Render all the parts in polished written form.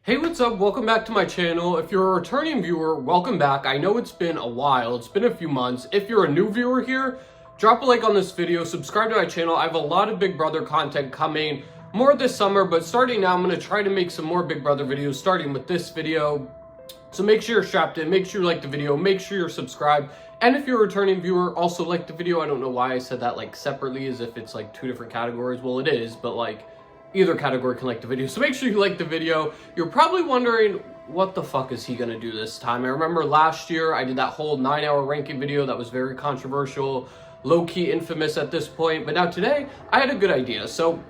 Hey, what's up? Welcome back to my channel. If you're a returning viewer, welcome back. I know it's been a while. It's been a few months. If you're a new viewer here, drop a like on this video, subscribe to my channel. I have a lot of Big Brother content coming more this summer, but starting now, I'm going to try to make some more Big Brother videos, starting with this video. So make sure you're strapped in, make sure you like the video, make sure you're subscribed. And if you're a returning viewer, also like the video. I don't know why I said that like separately as if it's like two different categories. Well, it is, but like either category can like the video. So make sure you like the video. You're probably wondering, what the fuck is he gonna do this time? I remember last year I did that whole 9-hour ranking video that was very controversial, low-key infamous at this point. But now today I had a good idea. So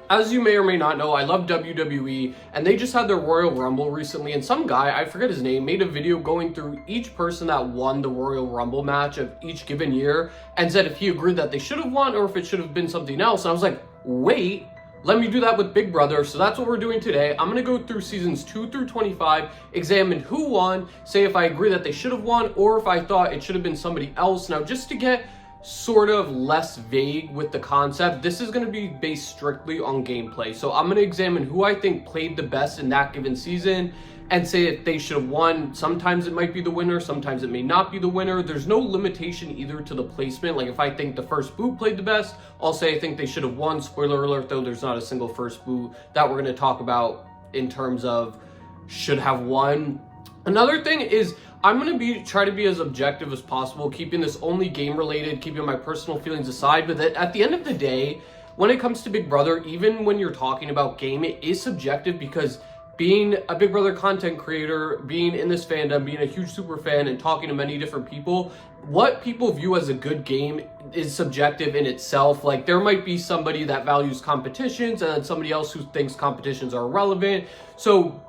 as you may or may not know, I love WWE, and they just had their Royal Rumble recently, and some guy, I forget his name, made a video going through each person that won the Royal Rumble match of each given year and said if he agreed that they should have won or if it should have been something else. And I was like, wait, let me do that with Big Brother. So that's what we're doing today. I'm going to go through seasons 2 through 25, examine who won, say if I agree that they should have won or if I thought it should have been somebody else. Now, just to get sort of less vague with the concept, this is going to be based strictly on gameplay. So I'm going to examine who I think played the best in that given season and say if they should have won. Sometimes it might be the winner, sometimes it may not be the winner. There's no limitation either to the placement. Like if I think the first boot played the best, I'll say I think they should have won. Spoiler alert though, there's not a single first boot that we're going to talk about in terms of should have won. Another thing is I'm going to try to be as objective as possible, keeping this only game related, keeping my personal feelings aside. But at the end of the day, when it comes to Big Brother, even when you're talking about game, it is subjective because being a Big Brother content creator, being in this fandom, being a huge super fan and talking to many different people, what people view as a good game is subjective in itself. Like there might be somebody that values competitions and then somebody else who thinks competitions are irrelevant. So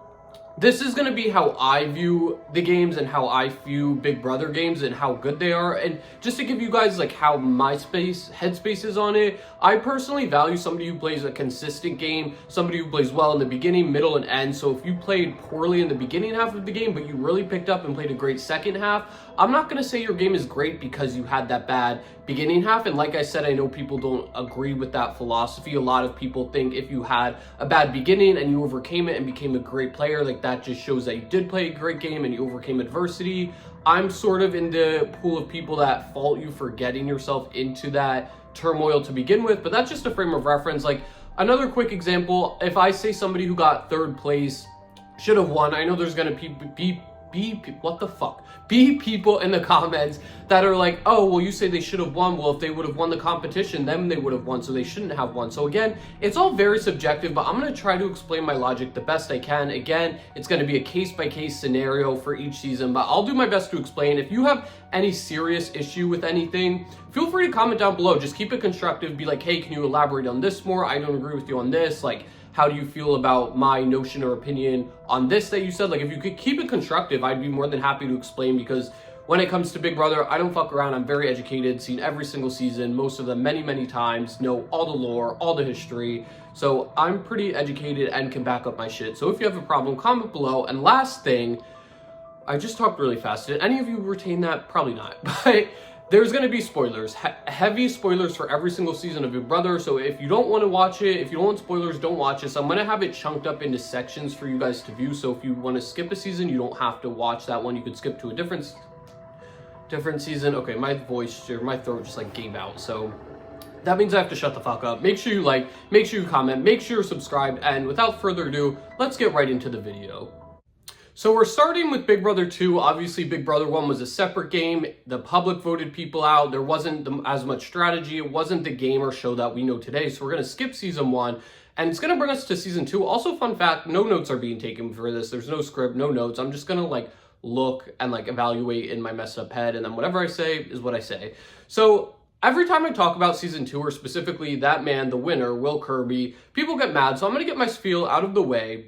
this is going to be how I view the games and how I view Big Brother games and how good they are. And just to give you guys like how my headspace is on it, I personally value somebody who plays a consistent game, somebody who plays well in the beginning, middle, and end. So if you played poorly in the beginning half of the game, but you really picked up and played a great second half, I'm not going to say your game is great because you had that bad beginning half. And like I said, I know people don't agree with that philosophy. A lot of people think if you had a bad beginning and you overcame it and became a great player, like that just shows that you did play a great game and you overcame adversity. I'm sort of in the pool of people that fault you for getting yourself into that turmoil to begin with, but that's just a frame of reference. Like another quick example, if I say somebody who got third place should have won, I know there's gonna be people in the comments that are like, oh, well, you say they should have won. Well, if they would have won the competition, then they would have won, so they shouldn't have won. So again, it's all very subjective, but I'm going to try to explain my logic the best I can. Again, it's going to be a case-by-case scenario for each season, but I'll do my best to explain. If you have any serious issue with anything, feel free to comment down below. Just keep it constructive. Be like, hey, can you elaborate on this more? I don't agree with you on this. Like, how do you feel about my notion or opinion on this that you said? Like, if you could keep it constructive, I'd be more than happy to explain, because when it comes to Big Brother, I don't fuck around. I'm very educated, seen every single season, most of them many, many times, know all the lore, all the history. So I'm pretty educated and can back up my shit. So if you have a problem, comment below. And last thing, I just talked really fast. Did any of you retain that? Probably not. But there's going to be spoilers, heavy spoilers for every single season of Big Brother. So if you don't want to watch it, if you don't want spoilers, don't watch this. I'm going to have it chunked up into sections for you guys to view. So if you want to skip a season, you don't have to watch that one. You could skip to a different season. Okay, my throat just like gave out. So that means I have to shut the fuck up. Make sure you like, make sure you comment, make sure you're subscribed. And without further ado, let's get right into the video. So we're starting with Big Brother 2. Obviously, Big Brother 1 was a separate game. The public voted people out. There wasn't as much strategy. It wasn't the game or show that we know today. So we're going to skip season 1. And it's going to bring us to season 2. Also, fun fact, no notes are being taken for this. There's no script, no notes. I'm just going to like look and like evaluate in my messed up head. And then whatever I say is what I say. So every time I talk about season 2, or specifically that man, the winner, Will Kirby, people get mad. So I'm going to get my spiel out of the way.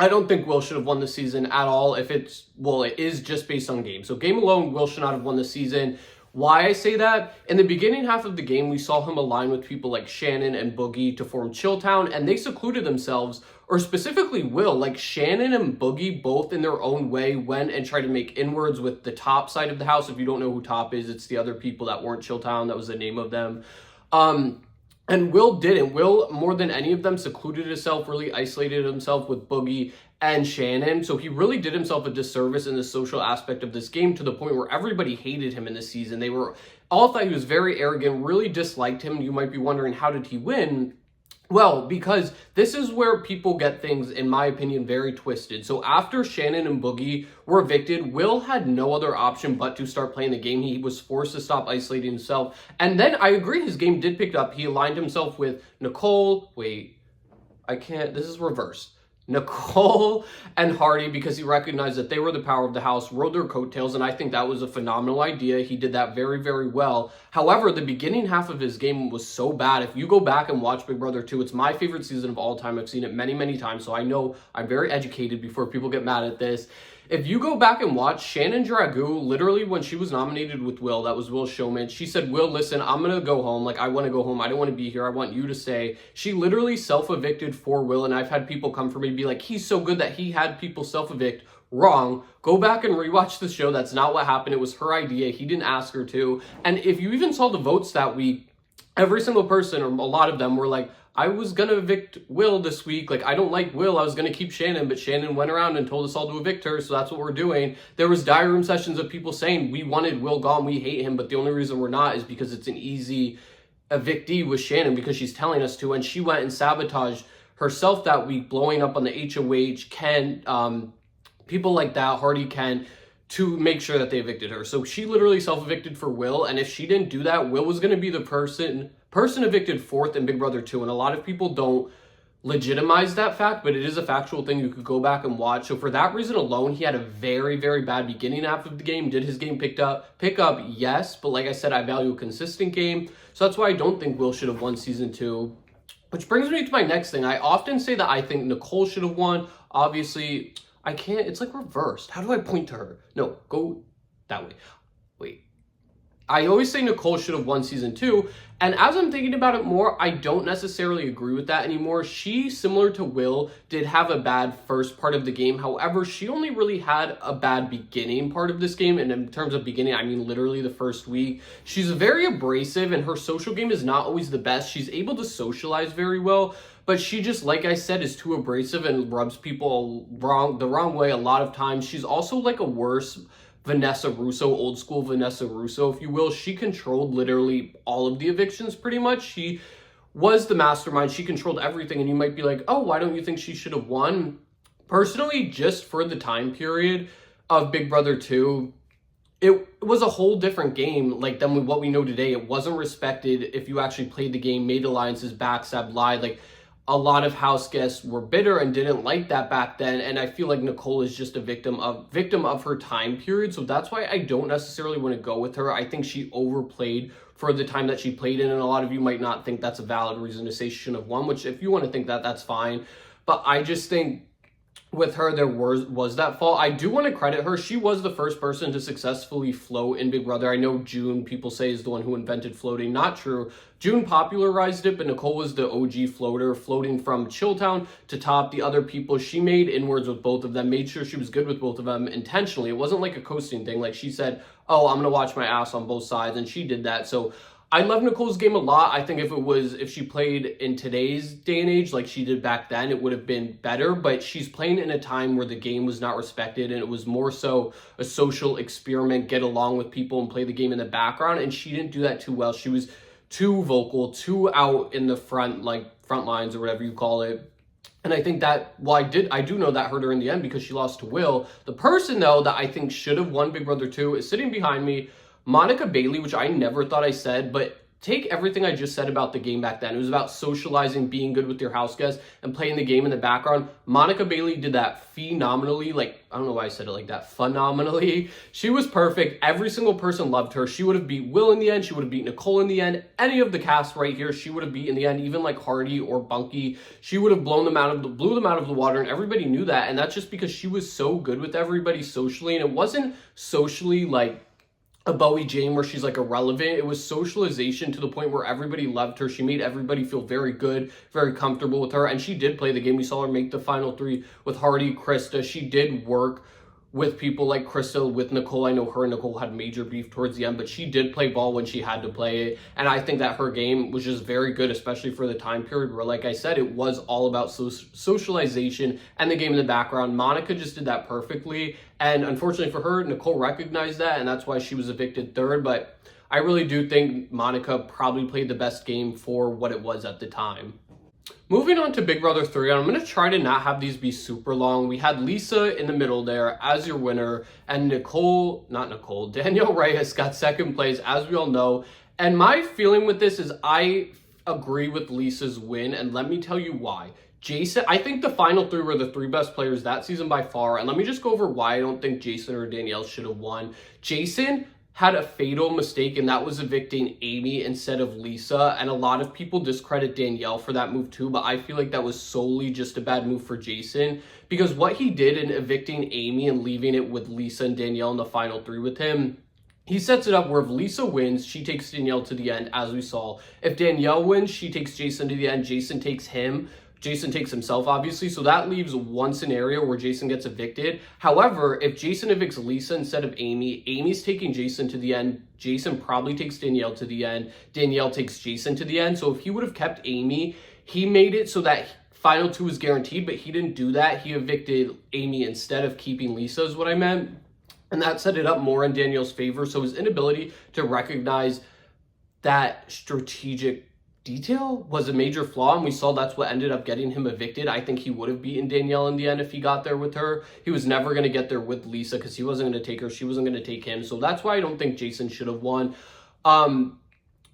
I don't think Will should have won the season at all. If it's, well, it is just based on game. So game alone, Will should not have won the season. Why I say that? In the beginning half of the game, we saw him align with people like Shannon and Boogie to form Chilltown, and they secluded themselves, or specifically Will. Like Shannon and Boogie, both in their own way, went and tried to make inroads with the top side of the house. If you don't know who top is, it's the other people that weren't Chilltown. That was the name of them. And Will didn't. Will, more than any of them, secluded himself, really isolated himself with Boogie and Shannon. So he really did himself a disservice in the social aspect of this game, to the point where everybody hated him in this season. They were all thought he was very arrogant, really disliked him. You might be wondering, how did he win? Well, because this is where people get things, in my opinion, very twisted. So after Shannon and Boogie were evicted, Will had no other option but to start playing the game. He was forced to stop isolating himself. And then I agree, his game did pick up. He aligned himself with Nicole. Wait, I can't. This is reversed. Nicole and Hardy, because he recognized that they were the power of the house, rode their coattails, and I think that was a phenomenal idea. He did that very, very well. However, the beginning half of his game was so bad. If you go back and watch Big Brother 2, it's my favorite season of all time. I've seen it many, many times, so I know I'm very educated before people get mad at this. If you go back and watch, Shannon Dragoo, literally when she was nominated with Will, that was Will's showman, she said, Will, listen, I'm going to go home. Like, I want to go home. I don't want to be here. I want you to stay. She literally self-evicted for Will, and I've had people come for me and be like, he's so good that he had people self-evict. Wrong. Go back and rewatch the show. That's not what happened. It was her idea. He didn't ask her to. And if you even saw the votes that week, every single person, or a lot of them, were like, I was going to evict Will this week. Like, I don't like Will. I was going to keep Shannon, but Shannon went around and told us all to evict her, so that's what we're doing. There was diary room sessions of people saying, we wanted Will gone, we hate him, but the only reason we're not is because it's an easy evictee with Shannon, because she's telling us to, and she went and sabotaged herself that week, blowing up on the HOH, Ken, people like that, Hardy, Ken, to make sure that they evicted her. So she literally self-evicted for Will, and if she didn't do that, Will was going to be the person evicted fourth in Big Brother 2, and a lot of people don't legitimize that fact, but it is a factual thing you could go back and watch. So for that reason alone, he had a very, very bad beginning half of the game. Did his game pick up? Yes, but like I said, I value a consistent game, so that's why I don't think Will should have won season 2. Which brings me to my next thing. I often say that I think Nicole should have won. Obviously, I can't. It's like reversed. How do I point to her? No, go that way. Wait. I always say Nicole should have won season 2, and as I'm thinking about it more, I don't necessarily agree with that anymore. She, similar to Will, did have a bad first part of the game. However, she only really had a bad beginning part of this game, and in terms of beginning, I mean literally the first week. She's very abrasive, and her social game is not always the best. She's able to socialize very well, but she just, like I said, is too abrasive and rubs people the wrong way a lot of times. She's also like a worse Vanessa Russo, old school Vanessa Russo, if you will. She controlled literally all of the evictions pretty much. She was the mastermind. She controlled everything, and you might be like, oh, why don't you think she should have won? Personally, just for the time period of Big Brother 2, it was a whole different game like than what we know today. It wasn't respected if you actually played the game, made alliances, backstabbed, lied. Like, a lot of house guests were bitter and didn't like that back then, and I feel like Nicole is just a victim of her time period, so that's why I don't necessarily want to go with her. I think she overplayed for the time that she played in, and a lot of you might not think that's a valid reason to say she shouldn't have won, which if you want to think that, that's fine, but I just think with her, there was that fault. I do want to credit her. She was the first person to successfully float in Big Brother. I know June, people say, is the one who invented floating. Not true. June popularized it, but Nicole was the OG floater, floating from Chilltown to top. The other people, she made inwards with both of them, made sure she was good with both of them intentionally. It wasn't like a coasting thing. Like, she said, oh, I'm going to watch my ass on both sides, and she did that. So I love Nicole's game a lot. I think if she played in today's day and age like she did back then, it would have been better, but she's playing in a time where the game was not respected, and it was more so a social experiment, get along with people and play the game in the background, and she didn't do that too well. She was too vocal, too out in the front lines or whatever you call it. And I think that, well, I do know that hurt her in the end because she lost to Will. The person, though, that I think should have won Big Brother 2 is sitting behind me, Monica Bailey, which I never thought I said, but take everything I just said about the game back then. It was about socializing, being good with your house guests, and playing the game in the background. Monica Bailey did that phenomenally. Like, I don't know why I said it like that. Phenomenally. She was perfect. Every single person loved her. She would have beat Will in the end. She would have beat Nicole in the end. Any of the cast right here, she would have beat in the end. Even like Hardy or Bunky, she would have blew them out of the water, and everybody knew that. And that's just because she was so good with everybody socially, and it wasn't socially like a Bowie Jane where she's like irrelevant. It was socialization to the point where everybody loved her. She made everybody feel very good, very comfortable with her, and she did play the game. We saw her make the final 3 with Hardy, Krista. She did work with people like Crystal, with Nicole. I know her and Nicole had major beef towards the end, but she did play ball when she had to play it. And I think that her game was just very good, especially for the time period where, like I said, it was all about socialization and the game in the background. Monica just did that perfectly. And unfortunately for her, Nicole recognized that, and that's why she was evicted third. But I really do think Monica probably played the best game for what it was at the time. Moving on to Big Brother 3, I'm going to try to not have these be super long. We had Lisa in the middle there as your winner, and Danielle Reyes got second place, as we all know. And my feeling with this is I agree with Lisa's win, and let me tell you why. Jason, I think the final three were the three best players that season by far, and let me just go over why I don't think Jason or Danielle should have won. Jason had a fatal mistake, and that was evicting Amy instead of Lisa, and a lot of people discredit Danielle for that move too, but I feel like that was solely just a bad move for Jason, because what he did in evicting Amy and leaving it with Lisa and Danielle in the final three with him, he sets it up where if Lisa wins, she takes Danielle to the end, as we saw. If Danielle wins, she takes Jason to the end, Jason takes him. Jason takes himself, obviously, so that leaves one scenario where Jason gets evicted. However, if Jason evicts Lisa instead of Amy, Amy's taking Jason to the end, Jason probably takes Danielle to the end, Danielle takes Jason to the end. So if he would have kept Amy, he made it so that final two was guaranteed, but he didn't do that. He evicted Amy instead of keeping Lisa, is what I meant. And that set it up more in Danielle's favor. So his inability to recognize that strategic detail was a major flaw, and we saw that's what ended up getting him evicted. I think he would have beaten Danielle in the end if he got there with her. He was never going to get there with Lisa because he wasn't going to take her. She wasn't going to take him. So that's why I don't think Jason should have won.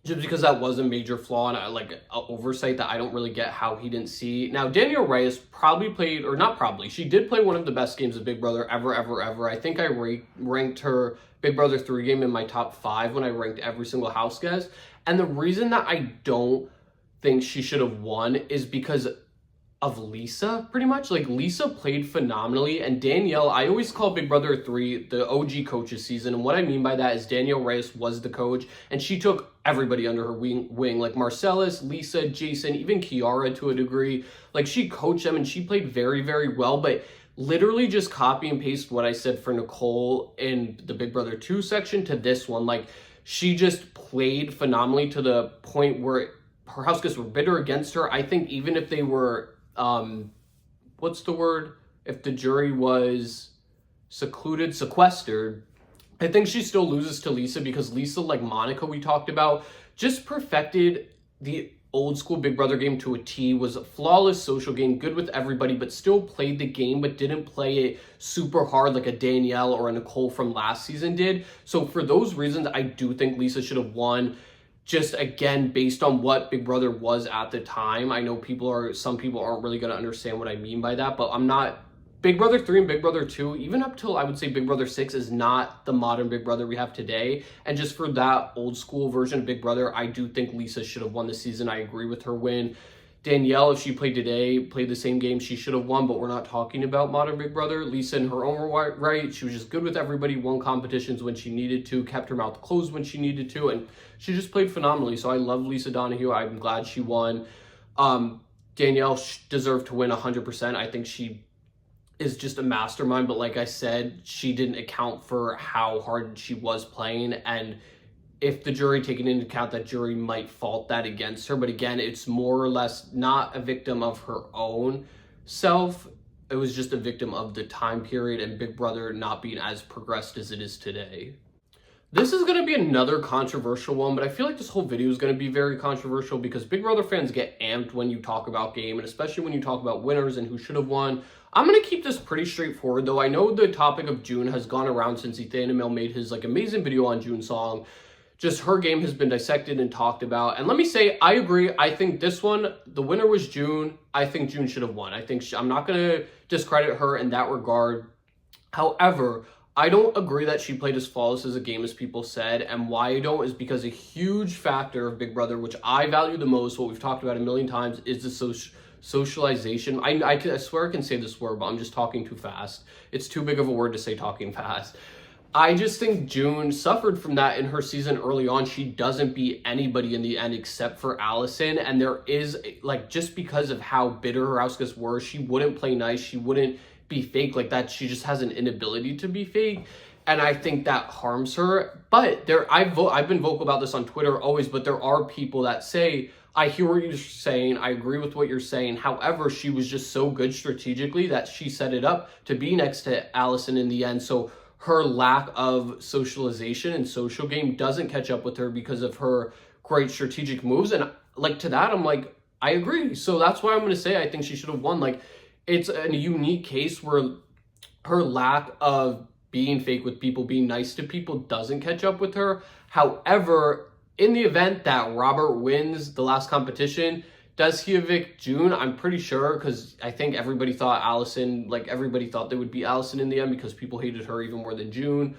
Just because that was a major flaw and like an oversight that I don't really get how he didn't see. Now, Danielle Reyes probably played, or not probably, she did play one of the best games of Big Brother ever. I think I ranked her Big Brother 3 game in my top 5 when I ranked every single house guest. And the reason that I don't think she should have won is because of Lisa, pretty much. Like, Lisa played phenomenally, and Danielle, I always call Big Brother 3 the OG coaches season, and what I mean by that is Danielle Reyes was the coach, and she took everybody under her wing, like Marcellus, Lisa, Jason, even Kiara to a degree. Like, she coached them, and she played very, very well, but literally just copy and paste what I said for Nicole in the Big Brother 2 section to this one. Like, she just played phenomenally to the point where her house guests were bitter against her. I think even if they were what's the word? If the jury was sequestered, I think she still loses to Lisa because Lisa, like Monica we talked about, just perfected the old school Big Brother game to a T, was a flawless social game, good with everybody, but still played the game, but didn't play it super hard like a Danielle or a Nicole from last season did. So for those reasons, I do think Lisa should have won. Just again, based on what Big Brother was at the time. I know some people aren't really going to understand what I mean by that, but Big Brother 3 and Big Brother 2, even up till I would say Big Brother 6 is not the modern Big Brother we have today. And just for that old school version of Big Brother, I do think Lisa should have won this season. I agree with her win. Danielle, if she played today, played the same game, she should have won, but we're not talking about modern Big Brother. Lisa, in her own right, she was just good with everybody, won competitions when she needed to, kept her mouth closed when she needed to, and she just played phenomenally. So I love Lisa Donahue. I'm glad she won. Danielle deserved to win 100%. I think she is just a mastermind, but like I said, she didn't account for how hard she was playing, and if the jury taken into account, that jury might fault that against her. But again, it's more or less not a victim of her own self. It was just a victim of the time period and Big Brother not being as progressed as it is today. This is going to be another controversial one, but I feel like this whole video is going to be very controversial because Big Brother fans get amped when you talk about game, and especially when you talk about winners and who should have won. I'm going to keep this pretty straightforward, though. I know the topic of June has gone around since Ethan Emil made his amazing video on June Song. Just her game has been dissected and talked about. And let me say, I agree. I think this one, the winner was June. I think June should have won. I'm not going to discredit her in that regard. However, I don't agree that she played as flawless as a game as people said. And why I don't is because a huge factor of Big Brother, which I value the most, what we've talked about a million times, is the socialization. I swear I can say this word, but I'm just talking too fast. It's too big of a word to say talking fast. I just think June suffered from that in her season early on. She doesn't beat anybody in the end except for Allison. And there is, just because of how bitter her house guests were, she wouldn't play nice. She wouldn't be fake like that. She just has an inability to be fake. And I think that harms her. But I've been vocal about this on Twitter always, but there are people that say, I hear what you're saying. I agree with what you're saying. However, she was just so good strategically that she set it up to be next to Allison in the end. So her lack of socialization and social game doesn't catch up with her because of her great strategic moves. And like to that, I'm like, I agree. So that's why I'm going to say I think she should have won. Like, it's a unique case where her lack of being fake with people, being nice to people doesn't catch up with her. However, in the event that Robert wins the last competition, does he evict June? I'm pretty sure, because I think everybody thought Allison, like everybody thought they would be Allison in the end because people hated her even more than June.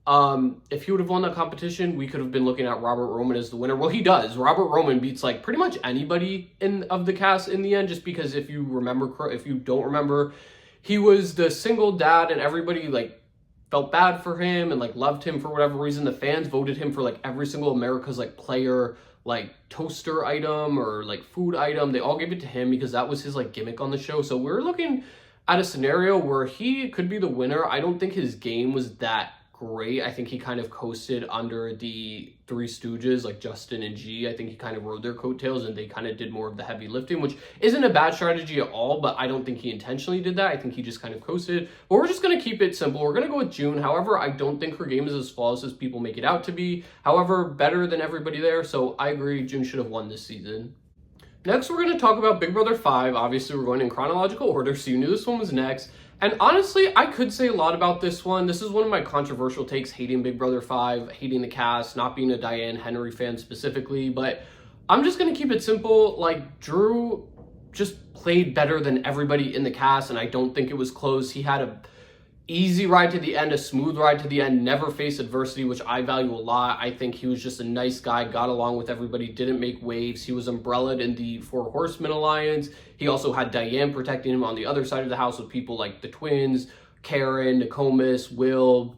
If he would have won that competition, we could have been looking at Robert Roman as the winner. Well, he does. Robert Roman beats like pretty much anybody of the cast in the end, just because if you don't remember, he was the single dad and everybody like felt bad for him and like loved him for whatever reason. The fans voted him for like every single America's like player, like toaster item or like food item. They all gave it to him because that was his like gimmick on the show. So we're looking at a scenario where he could be the winner. I don't think his game was that great. I think he kind of coasted under the Three Stooges, like Justin and G. I think he kind of rode their coattails and they kind of did more of the heavy lifting, which isn't a bad strategy at all, but I don't think he intentionally did that. I think he just kind of coasted. But we're just going to keep it simple. We're going to go with June. However, I don't think her game is as flawless as people make it out to be. However, better than everybody there. So I agree, June should have won this season. Next, we're going to talk about Big Brother 5. Obviously, we're going in chronological order, so you knew this one was next. And honestly, I could say a lot about this one. This is one of my controversial takes, hating Big Brother 5, hating the cast, not being a Diane Henry fan specifically. But I'm just going to keep it simple. Like, Drew just played better than everybody in the cast, and I don't think it was close. He had a easy ride to the end, a smooth ride to the end, never faced adversity, which I value a lot. I think he was just a nice guy, got along with everybody, didn't make waves. He was umbrellaed in the Four Horsemen Alliance. He also had Diane protecting him on the other side of the house with people like the twins, Karen, Nokomis, Will,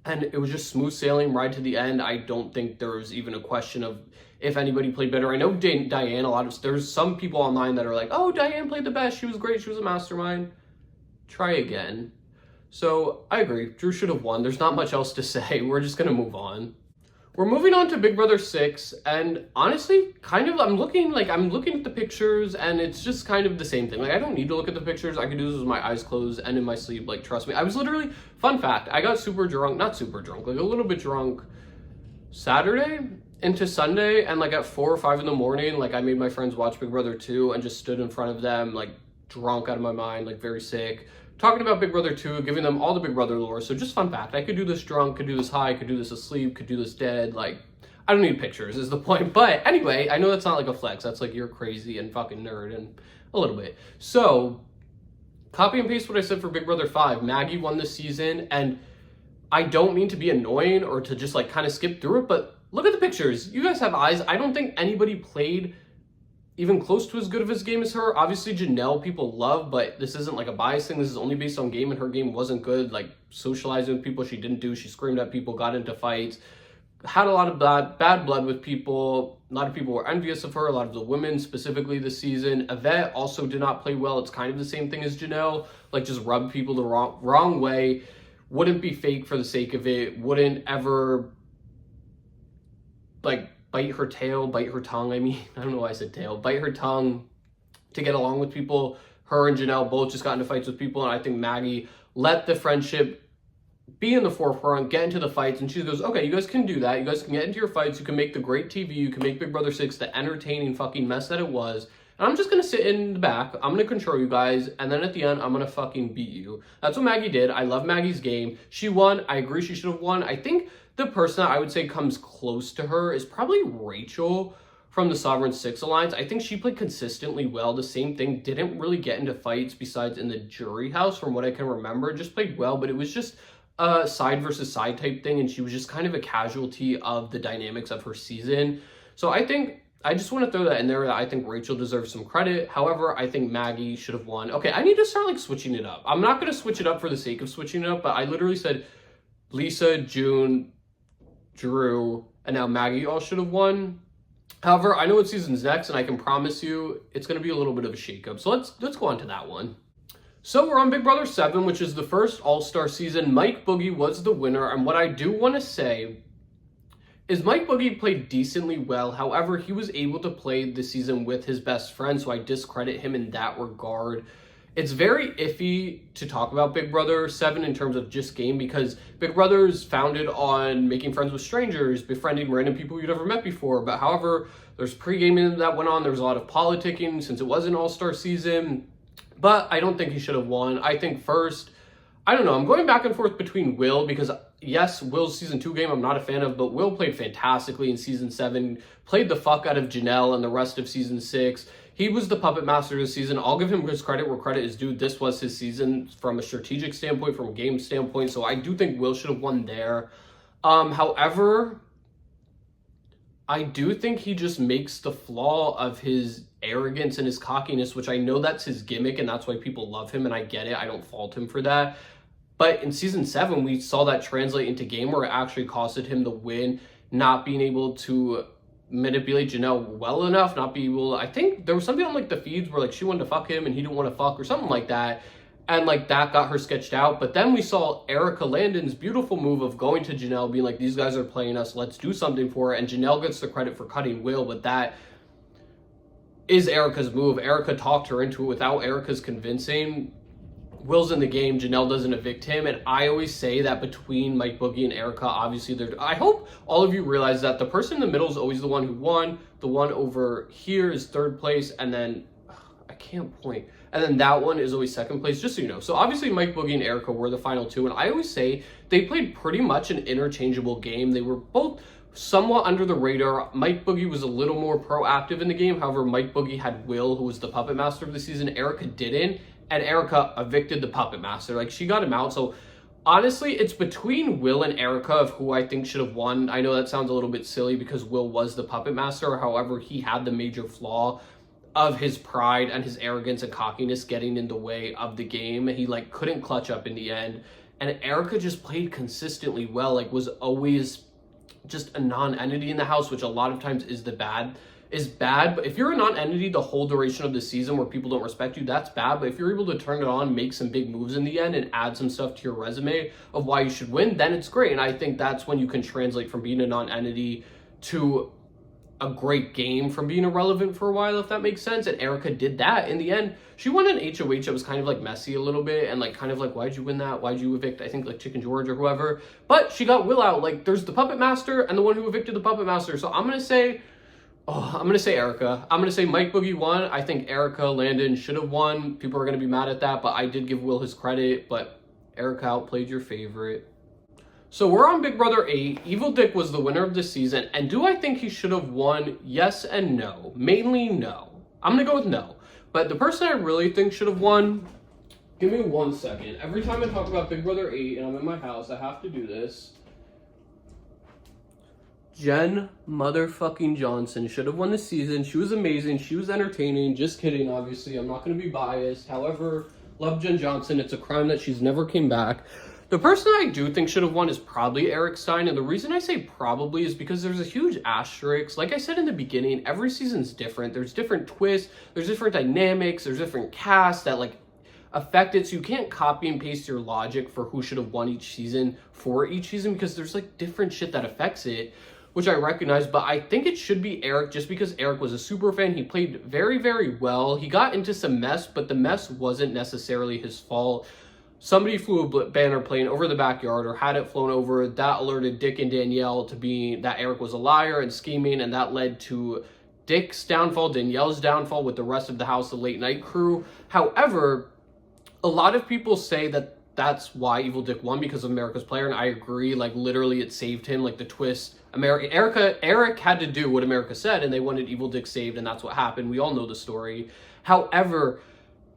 and it was just smooth sailing right to the end. I don't think there was even a question of if anybody played better. I know Diane, there's some people online that are like, oh, Diane played the best, she was great, she was a mastermind. Try again. So I agree, Drew should have won. There's not much else to say. We're just gonna move on. We're moving on to Big Brother 6, and honestly, kind of, I'm looking at the pictures, and it's just kind of the same thing. Like, I don't need to look at the pictures. I can do this with my eyes closed and in my sleep. Like, trust me. I was literally, fun fact, I got not super drunk, like a little bit drunk Saturday into Sunday, and like at 4 or 5 in the morning, like I made my friends watch Big Brother 2 and just stood in front of them, like drunk out of my mind, like very sick, talking about Big Brother 2, giving them all the Big Brother lore. So just fun fact, I could do this drunk, could do this high, could do this asleep, could do this dead. Like, I don't need pictures is the point. But anyway, I know that's not like a flex. That's like, you're crazy and fucking nerd and a little bit. So copy and paste what I said for Big Brother 5. Maggie won this season, and I don't mean to be annoying or to just like kind of skip through it, but look at the pictures. You guys have eyes. I don't think anybody played even close to as good of his game as her. Obviously, Janelle people love, but this isn't like a bias thing. This is only based on game, and her game wasn't good. Like, socializing with people, she didn't do. She screamed at people, got into fights, had a lot of bad blood with people. A lot of people were envious of her, a lot of the women specifically this season. Yvette also did not play well. It's kind of the same thing as Janelle, like just rubbed people the wrong way, wouldn't be fake for the sake of it, wouldn't ever like bite her tongue. I mean, I don't know why I said tail. Bite her tongue to get along with people. Her and Janelle both just got into fights with people, and I think Maggie let the friendship be in the forefront, get into the fights, and she goes, okay, you guys can do that. You guys can get into your fights. You can make the great TV. You can make Big Brother 6 the entertaining fucking mess that it was. And I'm just going to sit in the back. I'm going to control you guys. And then at the end, I'm going to fucking beat you. That's what Maggie did. I love Maggie's game. She won. I agree she should have won. I think the person that I would say comes close to her is probably Rachel from the Sovereign 6 Alliance. I think she played consistently well. The same thing, didn't really get into fights besides in the jury house from what I can remember. Just played well, but it was just a side versus side type thing, and she was just kind of a casualty of the dynamics of her season. So I just want to throw that in there, that I think Rachel deserves some credit. However, I think Maggie should have won. Okay, I need to start like switching it up. I'm not going to switch it up for the sake of switching it up, but I literally said Lisa, June, Drew, and now Maggie all should have won. However, I know what season's next, and I can promise you it's going to be a little bit of a shakeup. So let's go on to that one. So we're on Big Brother 7, which is the first All-Star season. Mike Boogie was the winner, and what I do want to say is Mike Boogie played decently well. However, he was able to play the season with his best friend, so I discredit him in that regard. It's very iffy to talk about Big Brother 7 in terms of just game, because Big Brother is founded on making friends with strangers, befriending random people you've never met before. But however, there's pre-gaming that went on. There was a lot of politicking since it was an All-Star season. But I don't think he should have won. I think first, I don't know, I'm going back and forth between Will, because yes, Will's season 2 game I'm not a fan of, but Will played fantastically in season 7, played the fuck out of Janelle and the rest of season 6. He was the puppet master this season. I'll give him his credit where credit is due. This was his season from a strategic standpoint, from a game standpoint, so I do think Will should have won there. However, I do think he just makes the flaw of his arrogance and his cockiness, which I know that's his gimmick and that's why people love him, and I get it. I don't fault him for that. But in season 7, we saw that translate into game where it actually costed him the win, not being able to manipulate Janelle well enough, not be able, I think there was something on like the feeds where like she wanted to fuck him and he didn't want to fuck or something like that. And like that got her sketched out. But then we saw Erika Landon's beautiful move of going to Janelle, being like, these guys are playing us, let's do something for it. And Janelle gets the credit for cutting Will, but that is Erika's move. Erika talked her into it. Without Erika's convincing, Will's in the game, Janelle doesn't evict him. And I always say that between Mike Boogie and Erika, obviously, I hope all of you realize that the person in the middle is always the one who won. The one over here is third place, and then I can't point. And then that one is always second place, just so you know. So obviously Mike Boogie and Erika were the final two. And I always say they played pretty much an interchangeable game. They were both somewhat under the radar. Mike Boogie was a little more proactive in the game. However, Mike Boogie had Will, who was the puppet master of the season. Erika didn't. And Erika evicted the puppet master. Like, she got him out. So honestly, it's between Will and Erika of who I think should have won. I know that sounds a little bit silly because Will was the puppet master. However, he had the major flaw of his pride and his arrogance and cockiness getting in the way of the game. He like couldn't clutch up in the end. And Erika just played consistently well, like was always just a non-entity in the house, which a lot of times is bad. But if you're a non-entity the whole duration of the season where people don't respect you, that's bad. But if you're able to turn it on, make some big moves in the end, and add some stuff to your resume of why you should win, then it's great. And I think that's when you can translate from being a non-entity to a great game from being irrelevant for a while, if that makes sense. And Erika did that in the end. She won an HOH that was kind of like messy a little bit, and like kind of like, why'd you win that? Why'd you evict, I think, like Chicken George or whoever? But she got Will out. Like, there's the puppet master and the one who evicted the puppet master. So I'm gonna say Erika. I'm gonna say Mike Boogie won. I think Erika Landon should have won. People are gonna be mad at that, but I did give Will his credit. But Erika outplayed your favorite. So we're on Big Brother 8. Evil Dick was the winner of the season. And do I think he should have won? Yes and no. Mainly no. I'm going to go with no. But the person I really think should have won, give me 1 second. Every time I talk about Big Brother 8 and I'm in my house, I have to do this. Jen motherfucking Johnson should have won the season. She was amazing. She was entertaining. Just kidding, obviously. I'm not going to be biased. However, love Jen Johnson. It's a crime that she's never came back. The person I do think should have won is probably Eric Stein, and the reason I say probably is because there's a huge asterisk. Like I said in the beginning, every season's different. There's different twists, there's different dynamics, there's different casts that like affect it, so you can't copy and paste your logic for who should have won each season for each season, because there's like different shit that affects it, which I recognize. But I think it should be Eric, just because Eric was a super fan. He played very, very well. He got into some mess, but the mess wasn't necessarily his fault. Somebody flew a banner plane over the backyard or had it flown over. That alerted Dick and Danielle to be that Eric was a liar and scheming, and that led to Dick's downfall, Danielle's downfall with the rest of the house, the late night crew. However, a lot of people say that that's why Evil Dick won, because of America's Player, and I agree. Like, literally, it saved him. Like, the twist, Eric had to do what America said, and they wanted Evil Dick saved, and that's what happened. We all know the story. However,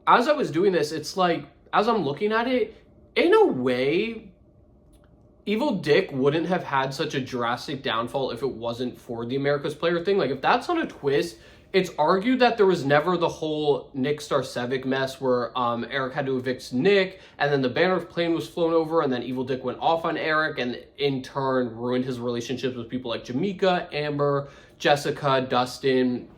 as I was doing this, it's like, as I'm looking at it, in a way, Evil Dick wouldn't have had such a drastic downfall if it wasn't for the America's Player thing. Like, if that's not a twist, it's argued that there was never the whole Nick Starcevic mess where Eric had to evict Nick, and then the banner plane was flown over, and then Evil Dick went off on Eric, and in turn ruined his relationships with people like Jamaica, Amber, Jessica, Dustin.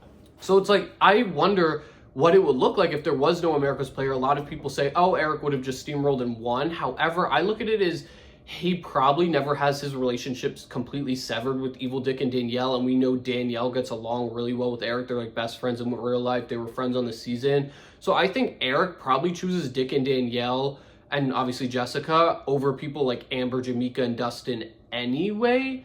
So it's like, I wonder, what it would look like if there was no America's Player. A lot of people say, oh, Eric would have just steamrolled and won. However, I look at it as he probably never has his relationships completely severed with Evil Dick and Danielle, and we know Danielle gets along really well with Eric. They're like best friends in real life. They were friends on the season. So I think Eric probably chooses Dick and Danielle, and obviously Jessica, over people like Amber, Jamaica, and Dustin anyway.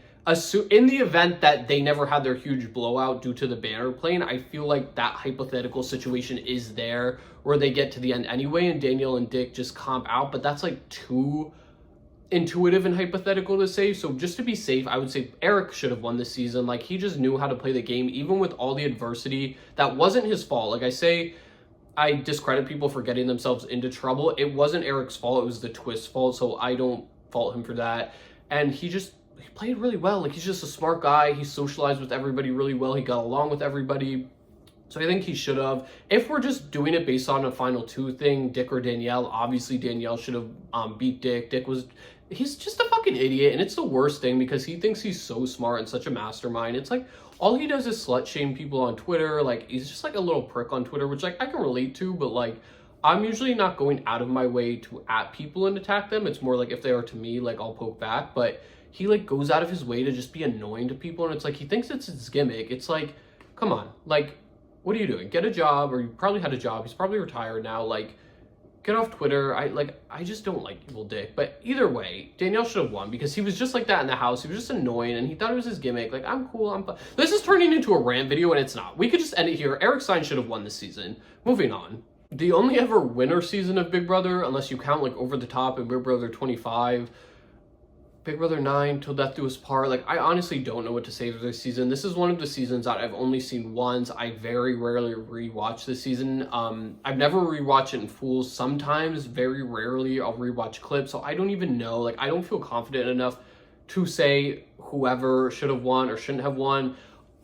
In the event that they never had their huge blowout due to the banner plane, I feel like that hypothetical situation is there where they get to the end anyway and Danielle and Dick just comp out, but that's like too intuitive and hypothetical to say. So just to be safe, I would say Eric should have won this season. Like, he just knew how to play the game, even with all the adversity. That wasn't his fault. Like I say, I discredit people for getting themselves into trouble. It wasn't Eric's fault. It was the twist fault. So I don't fault him for that. And he played really well. Like, he's just a smart guy. He socialized with everybody really well. He got along with everybody. So I think he should have. If we're just doing it based on a final two thing, Dick or Danielle, obviously Danielle should have beat Dick. He's just a fucking idiot, and it's the worst thing because he thinks he's so smart and such a mastermind. It's like, all he does is slut shame people on Twitter. Like, he's just like a little prick on Twitter, which like I can relate to, but like, I'm usually not going out of my way to at people and attack them. It's more like if they are to me, like I'll poke back, but he like goes out of his way to just be annoying to people, and it's like he thinks it's his gimmick. It's like, come on, like, what are you doing? Get a job, or you probably had a job. He's probably retired now. Like, get off Twitter. I just don't like Evil Dick. But either way, Danielle should have won because he was just like that in the house. He was just annoying, and he thought it was his gimmick. Like, I'm cool. I'm fun. This is turning into a rant video, and it's not. We could just end it here. Eric Stein should have won this season. Moving on. The only ever winner season of Big Brother, unless you count like Over the Top and Big Brother 25, Big Brother 9, Till Death Do Us Part. Like, I honestly don't know what to say for this season. This is one of the seasons that I've only seen once. I very rarely rewatch this season. I've never rewatched it in full. Sometimes, very rarely, I'll rewatch clips. So I don't even know. Like, I don't feel confident enough to say whoever should have won or shouldn't have won.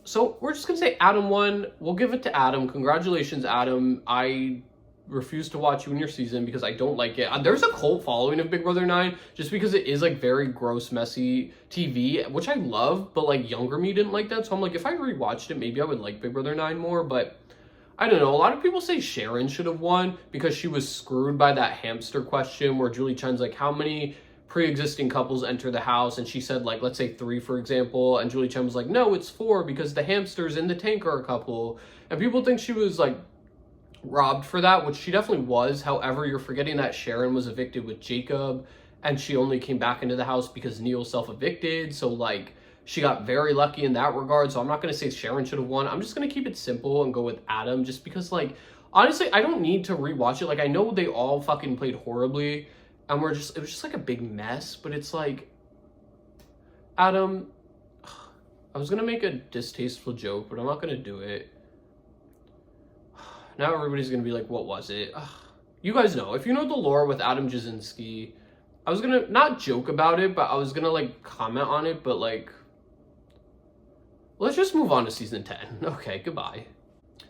So we're just going to say Adam won. We'll give it to Adam. Congratulations, Adam. I refuse to watch you in your season because I don't like it. There's a cult following of Big Brother 9 just because it is like very gross, messy TV, which I love, but like younger me didn't like that. So I'm like, if I rewatched it, maybe I would like Big Brother 9 more, but I don't know. A lot of people say Sharon should have won because she was screwed by that hamster question where Julie Chen's like, how many pre-existing couples enter the house? And she said like, let's say 3, for example. And Julie Chen was like, no, it's 4 because the hamsters in the tank are a couple. And people think she was like robbed for that, which she definitely was. However, you're forgetting that Sharon was evicted with Jacob, and she only came back into the house because Neil self-evicted. So like, she got very lucky in that regard. So I'm not going to say Sharon should have won. I'm just going to keep it simple and go with Adam, just because like, honestly, I don't need to rewatch it. Like, I know they all fucking played horribly and it was just like a big mess, but it's like, Adam, I was going to make a distasteful joke, but I'm not going to do it. Now everybody's going to be like, what was it? You guys know. If you know the lore with Adam Jasinski, I was going to not joke about it, but I was going to like comment on it, but like, let's just move on to season 10. Okay, goodbye.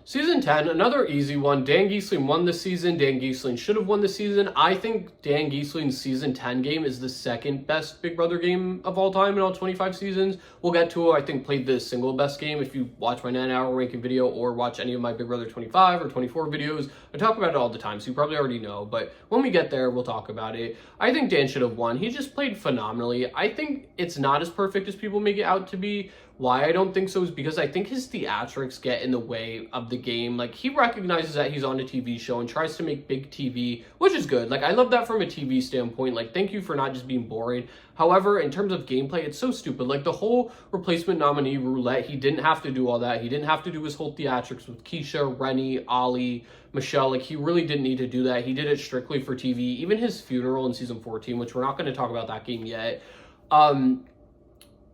Season 10, another easy one. Dan Gheesling won this season. Dan Gheesling should have won this season. I think Dan Gheesling's season 10 game is the second best Big Brother game of all time in all 25 seasons. We'll get to, I think, played the single best game. If you watch my 9-hour ranking video or watch any of my Big Brother 25 or 24 videos, I talk about it all the time, so you probably already know. But when we get there, we'll talk about it. I think Dan should have won. He just played phenomenally. I think it's not as perfect as people make it out to be. Why I don't think so is because I think his theatrics get in the way of the game. Like, he recognizes that he's on a TV show and tries to make big TV, which is good. Like, I love that from a TV standpoint. Like, thank you for not just being boring. However, in terms of gameplay, it's so stupid. Like, the whole replacement nominee roulette, he didn't have to do all that. He didn't have to do his whole theatrics with Keisha, Renny, Ollie, Michelle. Like, he really didn't need to do that. He did it strictly for TV. Even his funeral in season 14, which we're not going to talk about that game yet,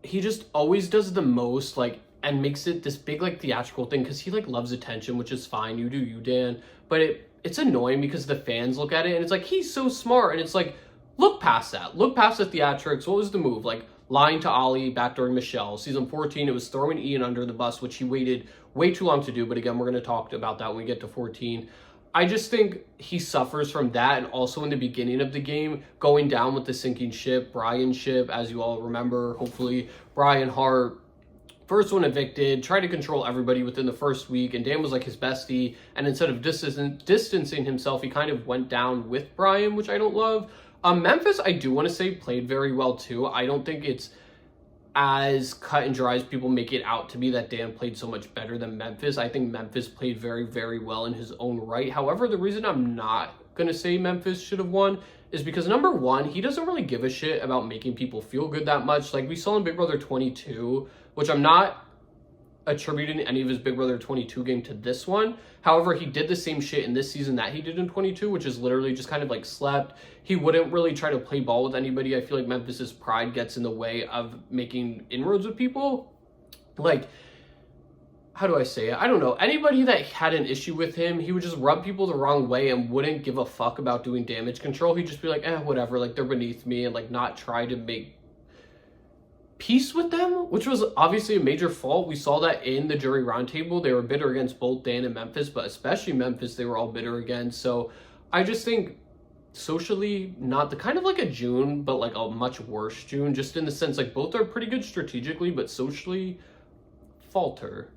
he just always does the most, like, and makes it this big, like, theatrical thing because he, like, loves attention, which is fine. You do you, Dan. But it's annoying because the fans look at it and it's like, he's so smart. And it's like, look past that. Look past the theatrics. What was the move? Like, lying to Ollie, backdooring Michelle. Season 14, it was throwing Ian under the bus, which he waited way too long to do. But again, we're going to talk about that when we get to 14. I just think he suffers from that, and also in the beginning of the game, going down with the sinking ship, Brian ship, as you all remember, hopefully, Brian Hart First one evicted, tried to control everybody within the first week, and Dan was like his bestie. And instead of distancing himself, he kind of went down with Brian, which I don't love. Memphis, I do want to say, played very well too. I don't think it's as cut and dry as people make it out to be that Dan played so much better than Memphis. I think Memphis played very, very well in his own right. However, the reason I'm not going to say Memphis should have won is because, number one, he doesn't really give a shit about making people feel good that much. Like we saw in Big Brother 22, which I'm not attributing any of his Big Brother 22 game to this one. However, he did the same shit in this season that he did in 22, which is literally just kind of like slept. He wouldn't really try to play ball with anybody. I feel like Memphis's pride gets in the way of making inroads with people. Like, how do I say it? I don't know. Anybody that had an issue with him, he would just rub people the wrong way and wouldn't give a fuck about doing damage control. He'd just be like, whatever, like they're beneath me, and like not try to make peace with them, which was obviously a major fault. We saw that in the jury roundtable. They were bitter against both Dan and Memphis, but especially Memphis, they were all bitter against. So I just think socially, not the kind of like a June, but like a much worse June, just in the sense like both are pretty good strategically, but socially falter.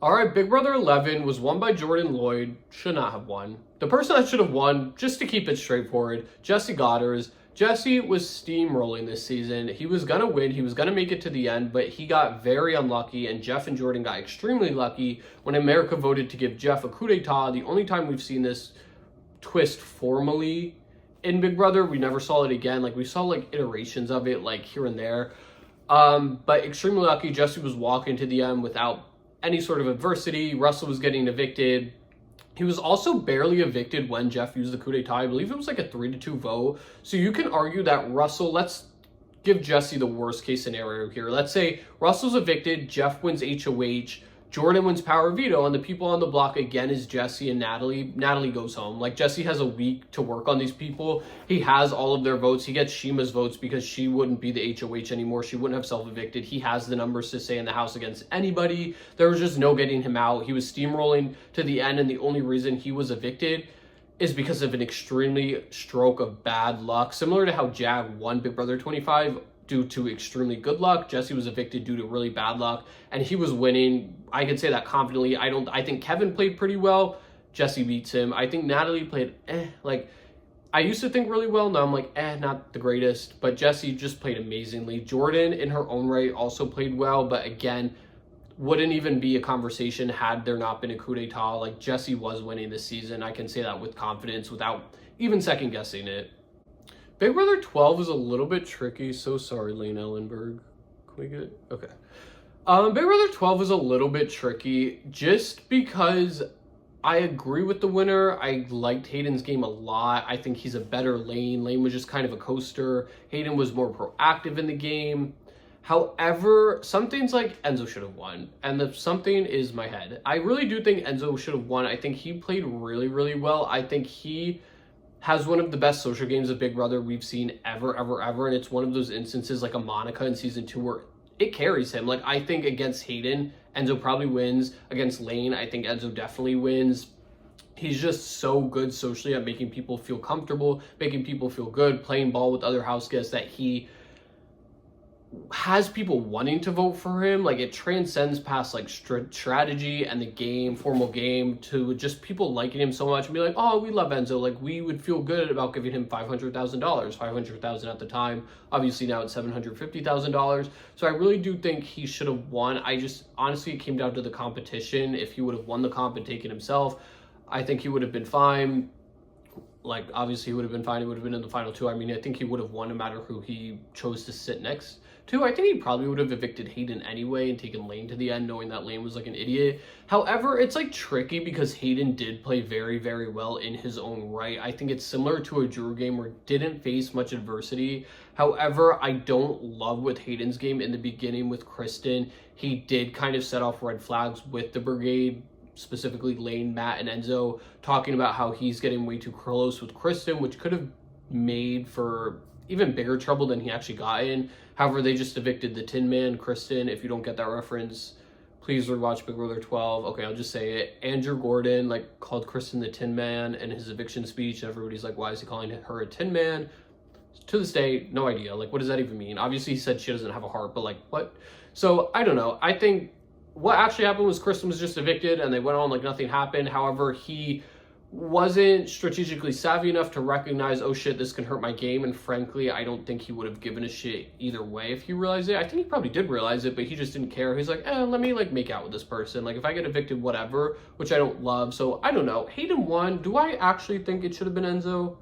All right, Big Brother 11 was won by Jordan Lloyd. Should not have won. The person that should have won, just to keep it straightforward, Jesse Goddard. Jesse was steamrolling this season. He was going to win. He was going to make it to the end, but he got very unlucky, and Jeff and Jordan got extremely lucky when America voted to give Jeff a coup d'etat. The only time we've seen this twist formally in Big Brother. We never saw it again. Like, we saw, like, iterations of it, like, here and there. But extremely lucky. Jesse was walking to the end without any sort of adversity. Russell was getting evicted. He was also barely evicted when Jeff used the coup d'etat. I believe it was like a 3-2 vote. So you can argue that Russell, let's give Jesse the worst case scenario here. Let's say Russell's evicted, Jeff wins HOH, Jordan wins power veto, and the people on the block again is Jesse and Natalie. Natalie goes home. Like, Jesse has a week to work on these people. He has all of their votes. He gets Shima's votes because she wouldn't be the HOH anymore. She wouldn't have self-evicted. He has the numbers to stay in the house against anybody. There was just no getting him out. He was steamrolling to the end, and the only reason he was evicted is because of an extremely stroke of bad luck. Similar to how Jag won Big Brother 25 due to extremely good luck, Jesse was evicted due to really bad luck, and he was winning. I can say that confidently. I think Kevin played pretty well. Jesse beats him. I think Natalie played like, I used to think really well. Now I'm like, not the greatest, but Jesse just played amazingly. Jordan in her own right also played well, but again, wouldn't even be a conversation had there not been a coup d'etat. Like, Jesse was winning this season. I can say that with confidence without even second guessing it. Big Brother 12 is a little bit tricky. So sorry, Lane Ellenberg. Can we get it? Okay. Big Brother 12 is a little bit tricky just because I agree with the winner. I liked Hayden's game a lot. I think he's a better Lane. Lane was just kind of a coaster. Hayden was more proactive in the game. However, some things like Enzo should have won, and the something is my head. I really do think Enzo should have won. I think he played really, really well. I think he has one of the best social games of Big Brother we've seen ever, and it's one of those instances like a Monica in season 2 where it carries him. Like, I think against Hayden, Enzo probably wins. Against Lane, I think Enzo definitely wins. He's just so good socially at making people feel comfortable, making people feel good, playing ball with other house guests, that he has people wanting to vote for him. Like, it transcends past like strategy and the game, formal game, to just people liking him so much and be like, oh, we love Enzo. Like, we would feel good about giving him $500,000, $500,000 at the time. Obviously now it's $750,000. So I really do think he should have won. I just, honestly, it came down to the competition. If he would have won the comp and taken himself, I think he would have been fine. Like, obviously he would have been fine. He would have been in the final 2. I mean, I think he would have won no matter who he chose to sit next to. I think he probably would have evicted Hayden anyway and taken Lane to the end, knowing that Lane was like an idiot. However, it's like tricky because Hayden did play very, very well in his own right. I think it's similar to a Drew game where didn't face much adversity. However, I don't love with Hayden's game in the beginning with Kristen. He did kind of set off red flags with the brigade, specifically Lane, Matt, and Enzo, talking about how he's getting way too close with Kristen, which could have made for even bigger trouble than he actually got in. However, they just evicted the Tin Man, Kristen. If you don't get that reference, please rewatch Big Brother 12. Okay, I'll just say it. Andrew Gordon called Kristen the Tin Man in his eviction speech. Everybody's like, why is he calling her a Tin Man? To this day, no idea. Like, what does that even mean? Obviously, he said she doesn't have a heart, but like, what? So, I don't know. I think what actually happened was Kristen was just evicted and they went on like nothing happened. However, he wasn't strategically savvy enough to recognize, oh shit, this can hurt my game. And frankly, I don't think he would have given a shit either way if he realized it. I think he probably did realize it, but he just didn't care. He's like, let me like make out with this person. Like if I get evicted, whatever, which I don't love. So I don't know. Hayden won. Do I actually think it should have been Enzo?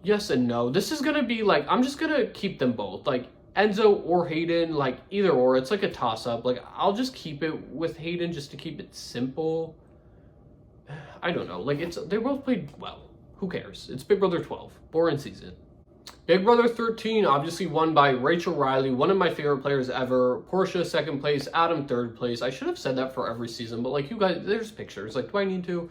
Yes and no. This is going to be like, I'm just going to keep them both. Like Enzo or Hayden, like either or. It's like a toss up. Like I'll just keep it with Hayden just to keep it simple. I don't know. Like they both played well. Who cares? It's Big Brother 12. Boring season. Big Brother 13 obviously won by Rachel Riley, one of my favorite players ever. Portia second place, Adam third place. I should have said that for every season, but like you guys, there's pictures. Like, do I need to?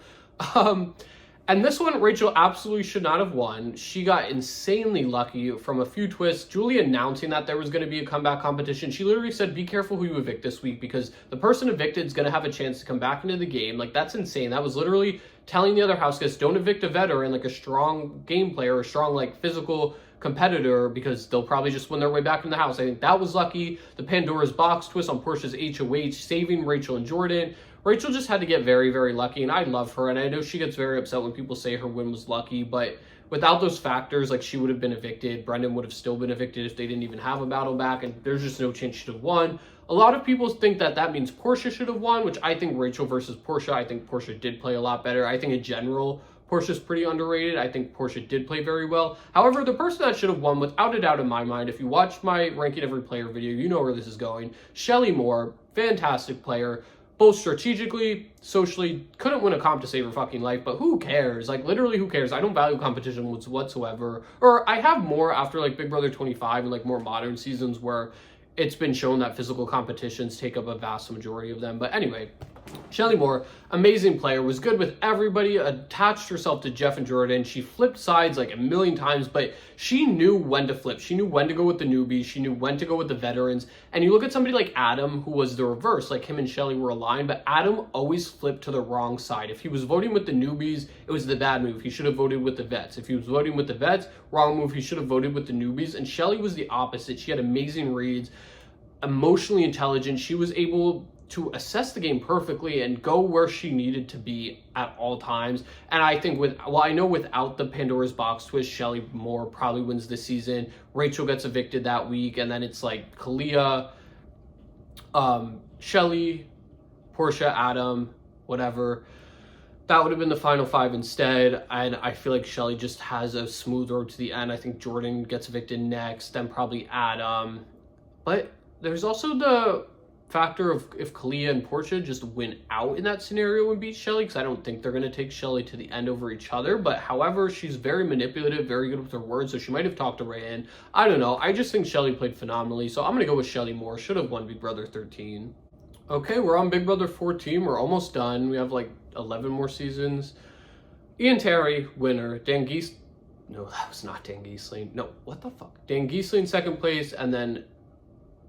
And this one, Rachel absolutely should not have won. She got insanely lucky from a few twists. Julie announcing that there was going to be a comeback competition. She literally said, be careful who you evict this week because the person evicted is going to have a chance to come back into the game. Like, that's insane. That was literally telling the other house guests, don't evict a veteran, like a strong game player, a strong, like, physical competitor because they'll probably just win their way back in the house. I think that was lucky. The Pandora's box twist on Portia's HOH, saving Rachel and Jordan. Rachel just had to get very, very lucky, and I love her, and I know she gets very upset when people say her win was lucky, but without those factors, like, she would have been evicted. Brendan would have still been evicted if they didn't even have a battle back, and there's just no chance she'd have won. A lot of people think that that means Portia should have won, which I think Rachel versus Portia, I think Portia did play a lot better. I think in general, Portia's pretty underrated. I think Portia did play very well. However, the person that should have won, without a doubt in my mind, if you watched my ranking every player video, you know where this is going. Shelly Moore, fantastic player. Both strategically, socially, couldn't win a comp to save her fucking life, but who cares? Like, literally, who cares? I don't value competition whatsoever. Or I have more after, like, Big Brother 25 and, like, more modern seasons where it's been shown that physical competitions take up a vast majority of them. But anyway, Shelly Moore, amazing player, was good with everybody, attached herself to Jeff and Jordan. She flipped sides like a million times, but she knew when to flip. She knew when to go with the newbies. She knew when to go with the veterans. And you look at somebody like Adam, who was the reverse, like him and Shelly were aligned, but Adam always flipped to the wrong side. If he was voting with the newbies, it was the bad move. He should have voted with the vets. If he was voting with the vets, wrong move. He should have voted with the newbies. And Shelly was the opposite. She had amazing reads, emotionally intelligent. She was able to assess the game perfectly and go where she needed to be at all times. And I think I know without the Pandora's box twist, Shelly Moore probably wins this season. Rachel gets evicted that week, and then it's like Kalia, Shelly, Portia, Adam, whatever. That would have been the final five instead, and I feel like Shelly just has a smooth road to the end. I think Jordan gets evicted next, then probably Adam. But there's also the factor of if Kalia and Portia just win out in that scenario and beat Shelly, because I don't think they're going to take Shelly to the end over each other. But however, she's very manipulative, very good with her words, so she might have talked to Rayan. I don't know. I just think Shelly played phenomenally, so I'm going to go with Shelly Moore. Should have won Big Brother 13. Okay, we're on Big Brother 14. We're almost done. We have like 11 more seasons. Ian Terry, winner. Dan Gies... No, that was not Dan Giesling. No, what the fuck? Dan Giesling, second place, and then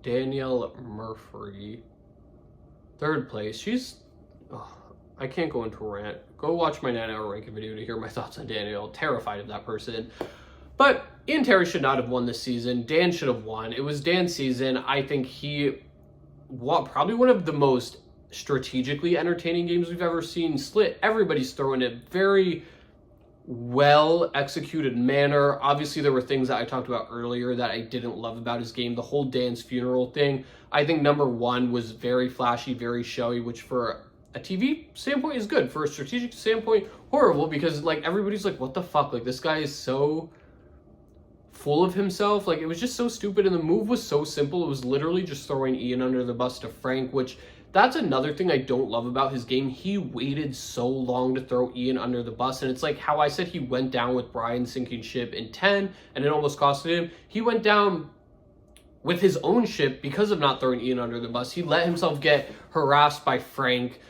Danielle Murphy, third place. I can't go into a rant. Go watch my 9-hour ranking video to hear my thoughts on Danielle. Terrified of that person. But Ian Terry should not have won this season. Dan should have won. It was Dan's season. I think he probably one of the most strategically entertaining games we've ever seen. Slit everybody's throwing it. Very well executed manner. Obviously, there were things that I talked about earlier that I didn't love about his game. The whole Dan's funeral thing, I think number one was very flashy, very showy, which for a TV standpoint is good. For a strategic standpoint, horrible, because like everybody's like, what the fuck? Like, this guy is so full of himself. Like, it was just so stupid, and the move was so simple. It was literally just throwing Ian under the bus to Frank, which that's another thing I don't love about his game. He waited so long to throw Ian under the bus, and it's like how I said he went down with Brian sinking ship in 10, and it almost costed him. He went down with his own ship because of not throwing Ian under the bus. He let himself get harassed by Frank,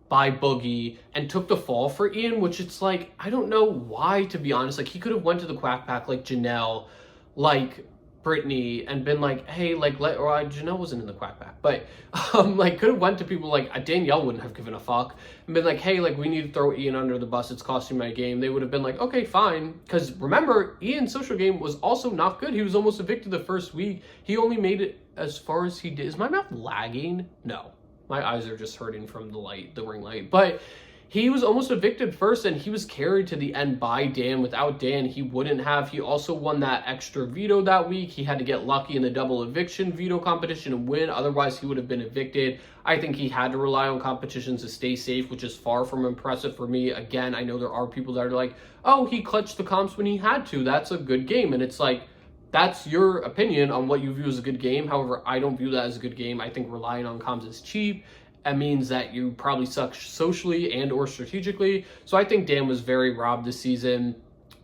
by Boogie, and took the fall for Ian, which it's like, I don't know why, to be honest. Like, he could have went to the Quack Pack like Janelle, like Brittany and been like, hey, like, Janelle wasn't in the quack pack, but, like, could have went to people like, Danielle wouldn't have given a fuck, and been like, hey, like, we need to throw Ian under the bus, it's costing my game. They would have been like, okay, fine, because remember, Ian's social game was also not good. He was almost evicted the first week. He only made it as far as he did. Is my mouth lagging? No. My eyes are just hurting from the ring light, but he was almost evicted first, and he was carried to the end by Dan. Without Dan, he wouldn't have. He also won that extra veto that week. He had to get lucky in the double eviction veto competition and win. Otherwise, he would have been evicted. I think he had to rely on competitions to stay safe, which is far from impressive for me. Again, I know there are people that are like, oh, he clutched the comps when he had to. That's a good game. And it's like, that's your opinion on what you view as a good game. However, I don't view that as a good game. I think relying on comps is cheap. That means that you probably suck socially and or strategically. So I think Dan was very robbed this season.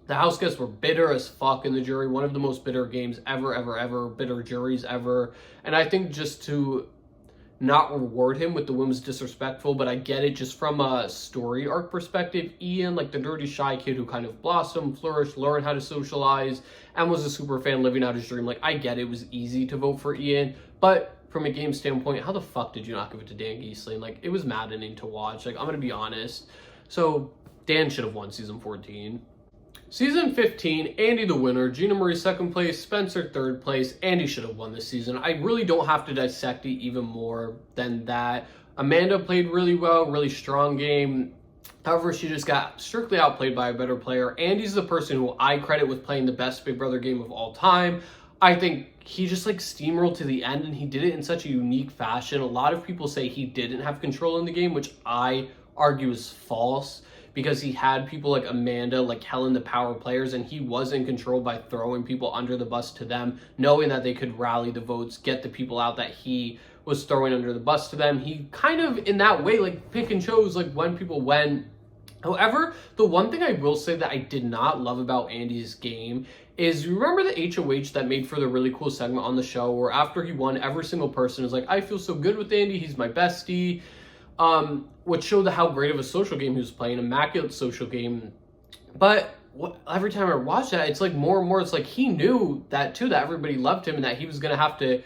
The house guests were bitter as fuck in the jury. One of the most bitter games ever, bitter juries ever. And I think just to not reward him with the win was disrespectful, but I get it just from a story arc perspective. Ian, like the dirty shy kid who kind of blossomed, flourished, learned how to socialize, and was a super fan living out his dream. Like, I get it was easy to vote for Ian, but from a game standpoint, how the fuck did you not give it to Dan Gheesling? Like, it was maddening to watch. Like, I'm going to be honest. So, Dan should have won season 14. Season 15, Andy the winner, Gina Marie second place, Spencer third place. Andy should have won this season. I really don't have to dissect it even more than that. Amanda played really well, really strong game. However, she just got strictly outplayed by a better player. Andy's the person who I credit with playing the best Big Brother game of all time. I think he just like steamrolled to the end, and he did it in such a unique fashion. A lot of people say he didn't have control in the game, which I argue is false, because he had people like Amanda, like Helen, the power players, and he was in control by throwing people under the bus to them, knowing that they could rally the votes, get the people out that he was throwing under the bus to them. He kind of, in that way, like pick and chose like when people went. However, the one thing I will say that I did not love about Andy's game is, you remember the HOH that made for the really cool segment on the show where after he won, every single person is like, I feel so good with Andy, he's my bestie, which showed how great of a social game he was playing, immaculate social game. But every time I watch that, it's like more and more, it's like he knew that too, that everybody loved him and that he was going to have to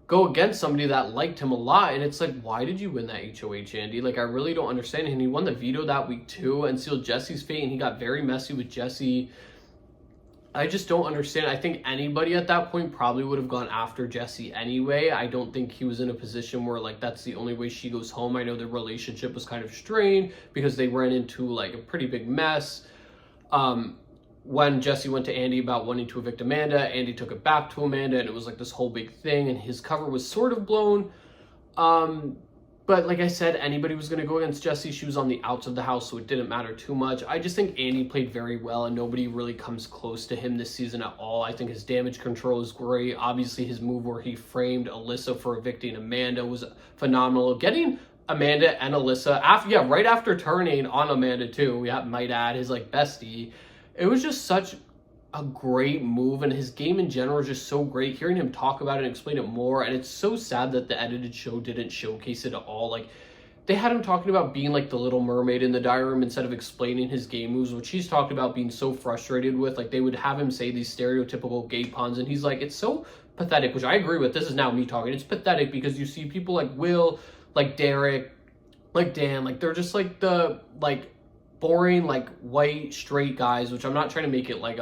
go against somebody that liked him a lot. And it's like, why did you win that HOH, Andy? Like, I really don't understand. And he won the veto that week too and sealed Jesse's fate, and he got very messy with Jesse. I just don't understand. I think anybody at that point probably would have gone after Jesse anyway. I don't think he was in a position where like that's the only way she goes home. I know their relationship was kind of strained because they ran into like a pretty big mess. When Jesse went to Andy about wanting to evict Amanda, Andy took it back to Amanda, and it was like this whole big thing, and his cover was sort of blown. But like I said, anybody was going to go against Jesse. She was on the outs of the house, so it didn't matter too much. I just think Andy played very well, and nobody really comes close to him this season at all. I think his damage control is great. Obviously, his move where he framed Alyssa for evicting Amanda was phenomenal. Getting Amanda and Alyssa, right after turning on Amanda too, we might add, his like bestie. It was just such a great move, and his game in general is just so great. Hearing him talk about it and explain it more, and it's so sad that the edited show didn't showcase it at all. Like, they had him talking about being like the Little Mermaid in the diary room instead of explaining his game moves, which he's talked about being so frustrated with. Like, they would have him say these stereotypical gay puns, and he's like, it's so pathetic, which I agree with. This is now me talking. It's pathetic because you see people like Will, like Derek, like Dan, like they're just like the like boring like white straight guys, which I'm not trying to make it like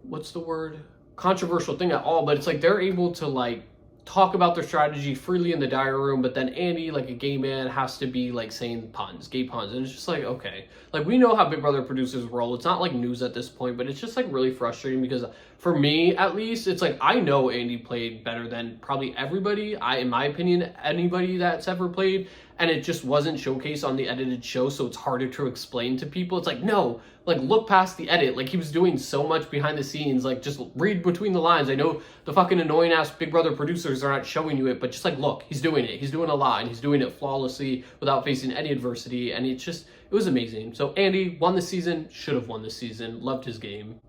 what's the word, controversial thing at all, but it's like they're able to like talk about their strategy freely in the diary room, but then Andy, like a gay man, has to be like saying puns, gay puns, and it's just like, okay, like we know how Big Brother producers roll. It's not like news at this point, but it's just like really frustrating because for me at least, it's like I know Andy played better than probably everybody, in my opinion, anybody that's ever played, and it just wasn't showcased on the edited show, so it's harder to explain to people. It's like, no, like look past the edit. Like he was doing so much behind the scenes, like just read between the lines. I know the fucking annoying ass Big Brother producers are not showing you it, but just like look, he's doing it. He's doing a lot, and he's doing it flawlessly without facing any adversity, and it was amazing. So Andy won the season, should have won the season, loved his game.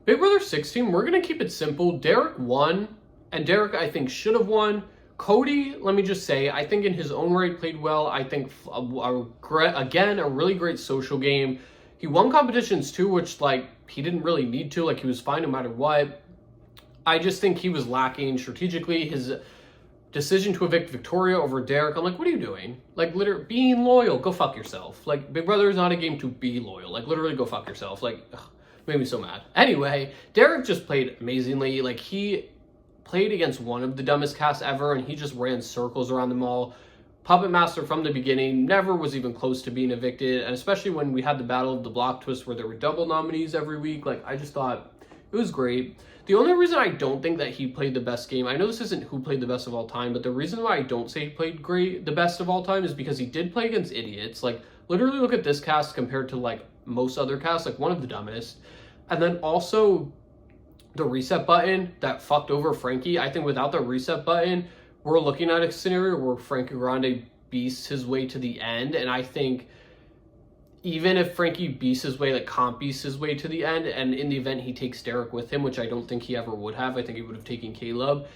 Big Brother 16, we're gonna keep it simple. Derek won, and Derek I think should have won. Cody, let me just say, I think in his own right played well. I think, again, a really great social game. He won competitions too, which, like, he didn't really need to. Like, he was fine no matter what. I just think he was lacking strategically. His decision to evict Victoria over Derek, I'm like, what are you doing? Like, literally, being loyal, go fuck yourself. Like, Big Brother is not a game to be loyal. Like, literally, go fuck yourself. Like, ugh, made me so mad. Anyway, Derek just played amazingly. Like, he played against one of the dumbest casts ever, and he just ran circles around them all. Puppet Master from the beginning, never was even close to being evicted, and especially when we had the Battle of the Block Twist where there were double nominees every week, like, I just thought it was great. The only reason I don't think that he played the best game, I know this isn't who played the best of all time, but the reason why I don't say he played the best of all time is because he did play against idiots. Like, literally look at this cast compared to, like, most other casts, like, one of the dumbest. And then also the reset button that fucked over Frankie. I think without the reset button, we're looking at a scenario where Frankie Grande beasts his way to the end, and I think even if Frankie beasts his way, like comp beasts his way to the end, and in the event he takes Derek with him, which I don't think he ever would have, I think he would have taken Caleb.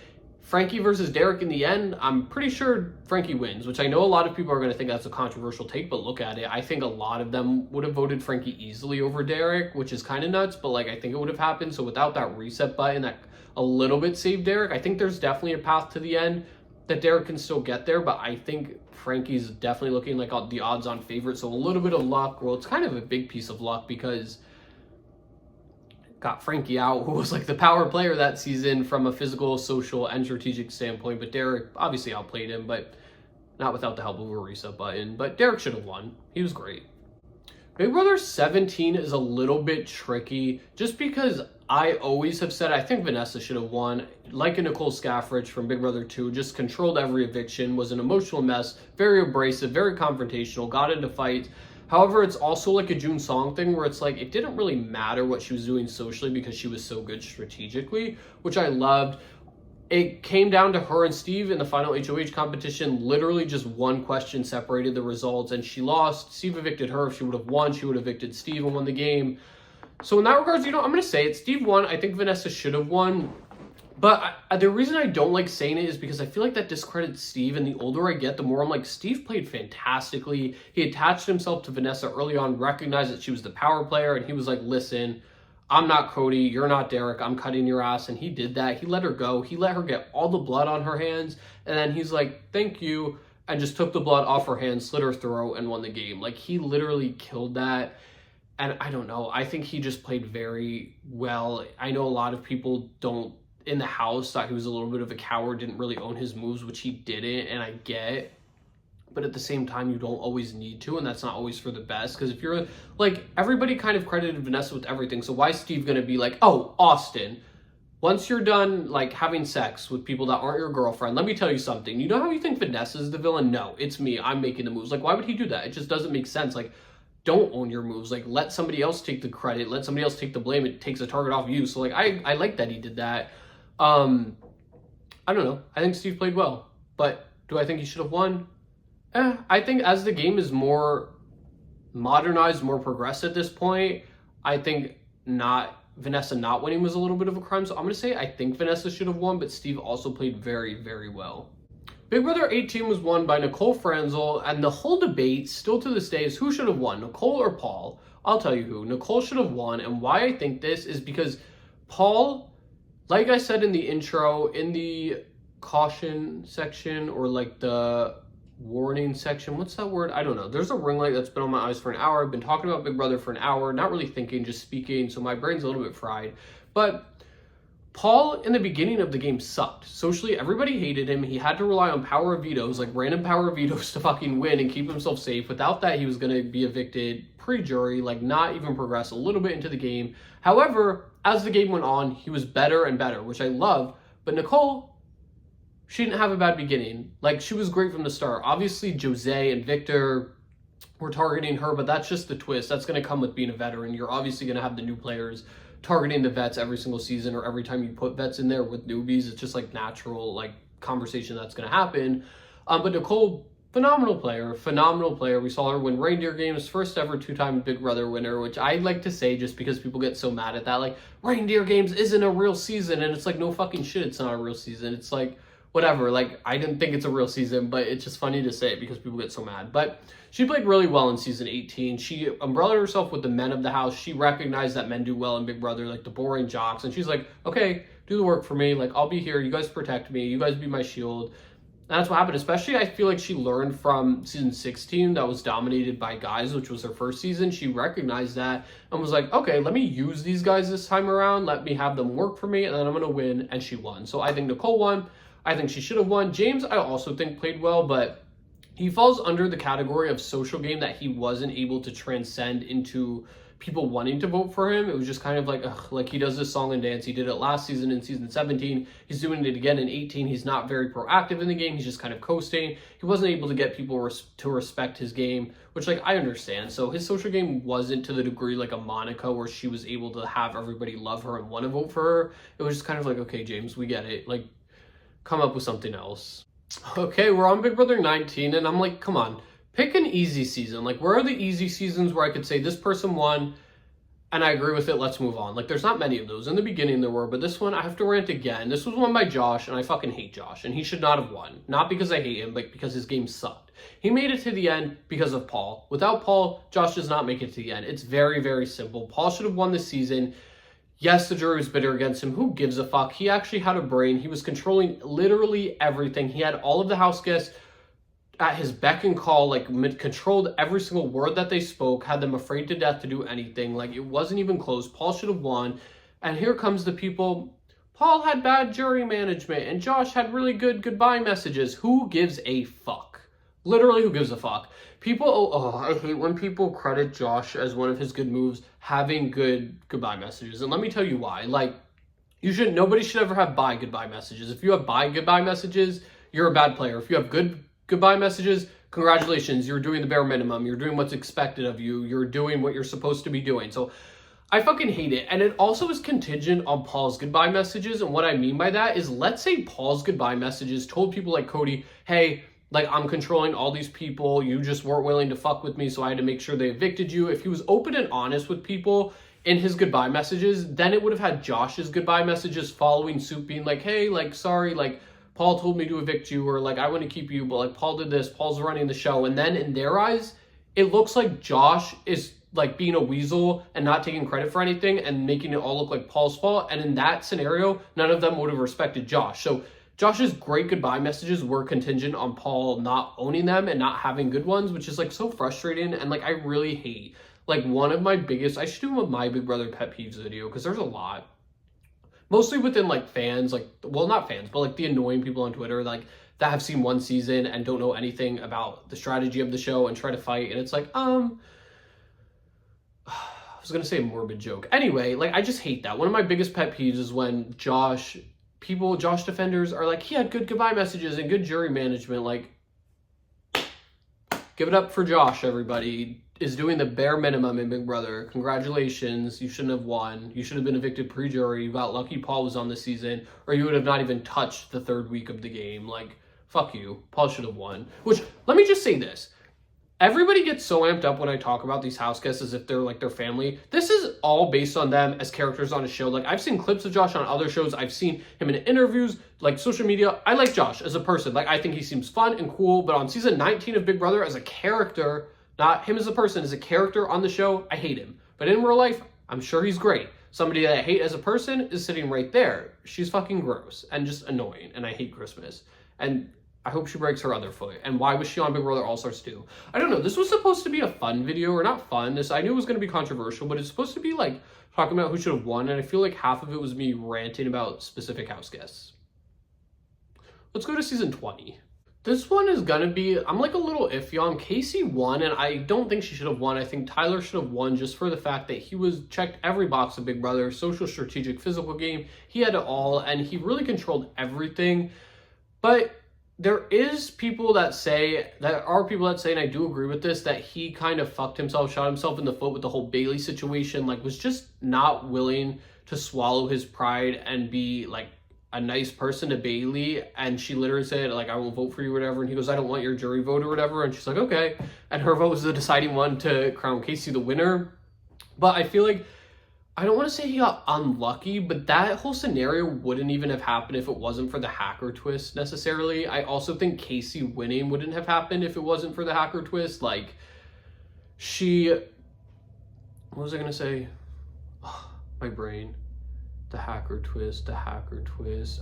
Frankie versus Derek in the end, I'm pretty sure Frankie wins, which I know a lot of people are going to think that's a controversial take, but look at it. I think a lot of them would have voted Frankie easily over Derek, which is kind of nuts, but like I think it would have happened. So without that reset button that a little bit saved Derek, I think there's definitely a path to the end that Derek can still get there, but I think Frankie's definitely looking like the odds-on favorite. So a little bit of luck. Well, it's kind of a big piece of luck because got Frankie out, who was like the power player that season from a physical, social, and strategic standpoint. But Derek obviously outplayed him, but not without the help of a reset button. But Derek should have won. He was great. Big Brother 17 is a little bit tricky just because I always have said I think Vanessa should have won. Like a Nicole Scaffridge from Big Brother 2, just controlled every eviction, was an emotional mess, very abrasive, very confrontational, got into fights. However, it's also like a June Song thing where it's like it didn't really matter what she was doing socially because she was so good strategically, which I loved. It came down to her and Steve in the final HOH competition. Literally just one question separated the results, and she lost. Steve evicted her. If she would have won, she would have evicted Steve and won the game. So in that regards, I'm going to say it. Steve won. I think Vanessa should have won. But the reason I don't like saying it is because I feel like that discredits Steve, and the older I get, the more I'm like, Steve played fantastically. He attached himself to Vanessa early on, recognized that she was the power player, and he was like, listen, I'm not Cody, you're not Derek, I'm cutting your ass. And he did that. He let her go. He let her get all the blood on her hands. And then he's like, thank you. And just took the blood off her hands, slit her throat, and won the game. Like, he literally killed that. And I don't know. I think he just played very well. I know a lot of people in the house thought he was a little bit of a coward, didn't really own his moves, which he didn't. And I get. But at the same time, you don't always need to, and that's not always for the best. Because if you're, like, everybody kind of credited Vanessa with everything, so why is Steve going to be like, oh, Austin, once you're done, like, having sex with people that aren't your girlfriend, let me tell you something. You know how you think Vanessa's the villain? No, it's me. I'm making the moves. Like, why would he do that? It just doesn't make sense. Like, don't own your moves. Like, let somebody else take the credit. Let somebody else take the blame. It takes a target off you. So, like, I like that he did that. I don't know. I think Steve played well. But do I think he should have won? I think as the game is more modernized, more progressed at this point, I think Vanessa not winning was a little bit of a crime. So I'm going to say I think Vanessa should have won, but Steve also played very, very well. Big Brother 18 was won by Nicole Franzel, and the whole debate still to this day is who should have won, Nicole or Paul? I'll tell you who. Nicole should have won, and why I think this is because Paul, like I said in the intro, in the caution section, or like the warning section, what's that word? I don't know. There's a ring light that's been on my eyes for an hour. I've been talking about Big Brother for an hour, not really thinking, just speaking, so my brain's a little bit fried. But Paul, in the beginning of the game, sucked. Socially, everybody hated him. He had to rely on power of vetoes, like random power of vetoes, to fucking win and keep himself safe. Without that, he was going to be evicted pre-jury, like not even progress a little bit into the game. However, as the game went on, he was better and better, which I love. But Nicole, she didn't have a bad beginning. Like, she was great from the start. Obviously, Jose and Victor were targeting her, but that's just the twist. That's going to come with being a veteran. You're obviously going to have the new players targeting the vets every single season, or every time you put vets in there with newbies. It's just like natural, like, conversation that's going to happen. But Nicole, phenomenal player. We saw her win Reindeer Games, first ever 2-time Big Brother winner, which I like to say just because people get so mad at that. Like, Reindeer Games isn't a real season, and it's like, no fucking shit, it's not a real season. It's like, whatever. Like, I didn't think it's a real season, but it's just funny to say it because people get so mad. But she played really well in season 18. She umbrellaed herself with the men of the house. She recognized that men do well in Big Brother, like the boring jocks. And she's like, okay, do the work for me. Like, I'll be here. You guys protect me. You guys be my shield. And that's what happened. Especially, I feel like she learned from season 16 that was dominated by guys, which was her first season. She recognized that and was like, okay, let me use these guys this time around. Let me have them work for me, and then I'm going to win. And she won. So I think Nicole won. I think she should have won. James, I also think played well, but he falls under the category of social game that he wasn't able to transcend into people wanting to vote for him. It was just kind of like, ugh, like he does this song and dance. He did it last season in season 17. He's doing it again in 18. He's not very proactive in the game. He's just kind of coasting. He wasn't able to get people to respect his game, which, like, I understand. So his social game wasn't to the degree like a Monica where she was able to have everybody love her and want to vote for her. It was just kind of like, okay, James, we get it. Like, come up with something else. Okay, we're on Big Brother 19, and I'm like, come on, pick an easy season. Like, where are the easy seasons where I could say this person won, and I agree with it, let's move on? Like, there's not many of those. In the beginning there were, but this one, I have to rant again. This was won by Josh, and I fucking hate Josh, and he should not have won. Not because I hate him, but because his game sucked. He made it to the end because of Paul. Without Paul, Josh does not make it to the end. It's very, very simple. Paul should have won this season. Yes, the jury was bitter against him. Who gives a fuck? He actually had a brain. He was controlling literally everything. He had all of the house guests at his beck and call, like, controlled every single word that they spoke, had them afraid to death to do anything. Like, it wasn't even close. Paul should have won. And here comes the people. Paul had bad jury management, and Josh had really good goodbye messages. Who gives a fuck? Literally, who gives a fuck? People, I hate when people credit Josh as one of his good moves having good goodbye messages. And let me tell you why. Like, nobody should ever have bye goodbye messages. If you have bye goodbye messages, you're a bad player. If you have good goodbye messages, congratulations. You're doing the bare minimum. You're doing what's expected of you. You're doing what you're supposed to be doing. So I fucking hate it. And it also is contingent on Paul's goodbye messages. And what I mean by that is, let's say Paul's goodbye messages told people like Cody, hey, like, I'm controlling all these people. You just weren't willing to fuck with me, so I had to make sure they evicted you. If he was open and honest with people in his goodbye messages, then it would have had Josh's goodbye messages following suit, being like, hey, like, sorry, like, Paul told me to evict you, or like, I want to keep you, but like, Paul did this, Paul's running the show. And then in their eyes, it looks like Josh is like being a weasel and not taking credit for anything and making it all look like Paul's fault. And in that scenario, none of them would have respected Josh. So Josh's great goodbye messages were contingent on Paul not owning them and not having good ones, which is like so frustrating. And like, I really hate, like, one of my biggest, I should do a My Big Brother pet peeves video, because there's a lot, mostly within like fans, like, well, not fans, but like the annoying people on Twitter, like, that have seen one season and don't know anything about the strategy of the show and try to fight. And it's like, I was going to say a morbid joke. Anyway, like, I just hate that. One of my biggest pet peeves is when Josh defenders are like, he had good goodbye messages and good jury management. Like, give it up for Josh, everybody. Is doing the bare minimum in Big Brother. Congratulations. You shouldn't have won. You should have been evicted pre-jury. You got lucky Paul was on the season, or you would have not even touched the third week of the game. Like, fuck you. Paul should have won. Which, let me just say this. Everybody gets so amped up when I talk about these house guests as if they're like their family. This is all based on them as characters on a show. Like, I've seen clips of Josh on other shows. I've seen him in interviews, like social media. I like Josh as a person. Like, I think he seems fun and cool. But on season 19 of Big Brother, as a character, not him as a person, as a character on the show, I hate him. But in real life, I'm sure he's great. Somebody that I hate as a person is sitting right there. She's fucking gross and just annoying. And I hate Christmas. And I hope she breaks her other foot. And why was she on Big Brother All-Stars 2? I don't know. This was supposed to be a fun video, or not fun. I knew it was going to be controversial, but it's supposed to be like talking about who should have won. And I feel like half of it was me ranting about specific house guests. Let's go to season 20. This one is going to be, I'm like a little iffy on. Casey won, and I don't think she should have won. I think Tyler should have won just for the fact that he checked every box of Big Brother, social, strategic, physical game. He had it all, and he really controlled everything. But there are people that say, and I do agree with this, that he kind of fucked himself, shot himself in the foot with the whole Bailey situation, like, was just not willing to swallow his pride and be like a nice person to Bailey. And she literally said, like, I won't vote for you or whatever. And he goes, I don't want your jury vote or whatever. And she's like, okay. And her vote was the deciding one to crown Casey the winner. But I feel like I don't want to say he got unlucky, but that whole scenario wouldn't even have happened if it wasn't for the hacker twist necessarily. I also think Casey winning wouldn't have happened if it wasn't for the hacker twist. Like, what was I going to say? Oh, my brain. The hacker twist.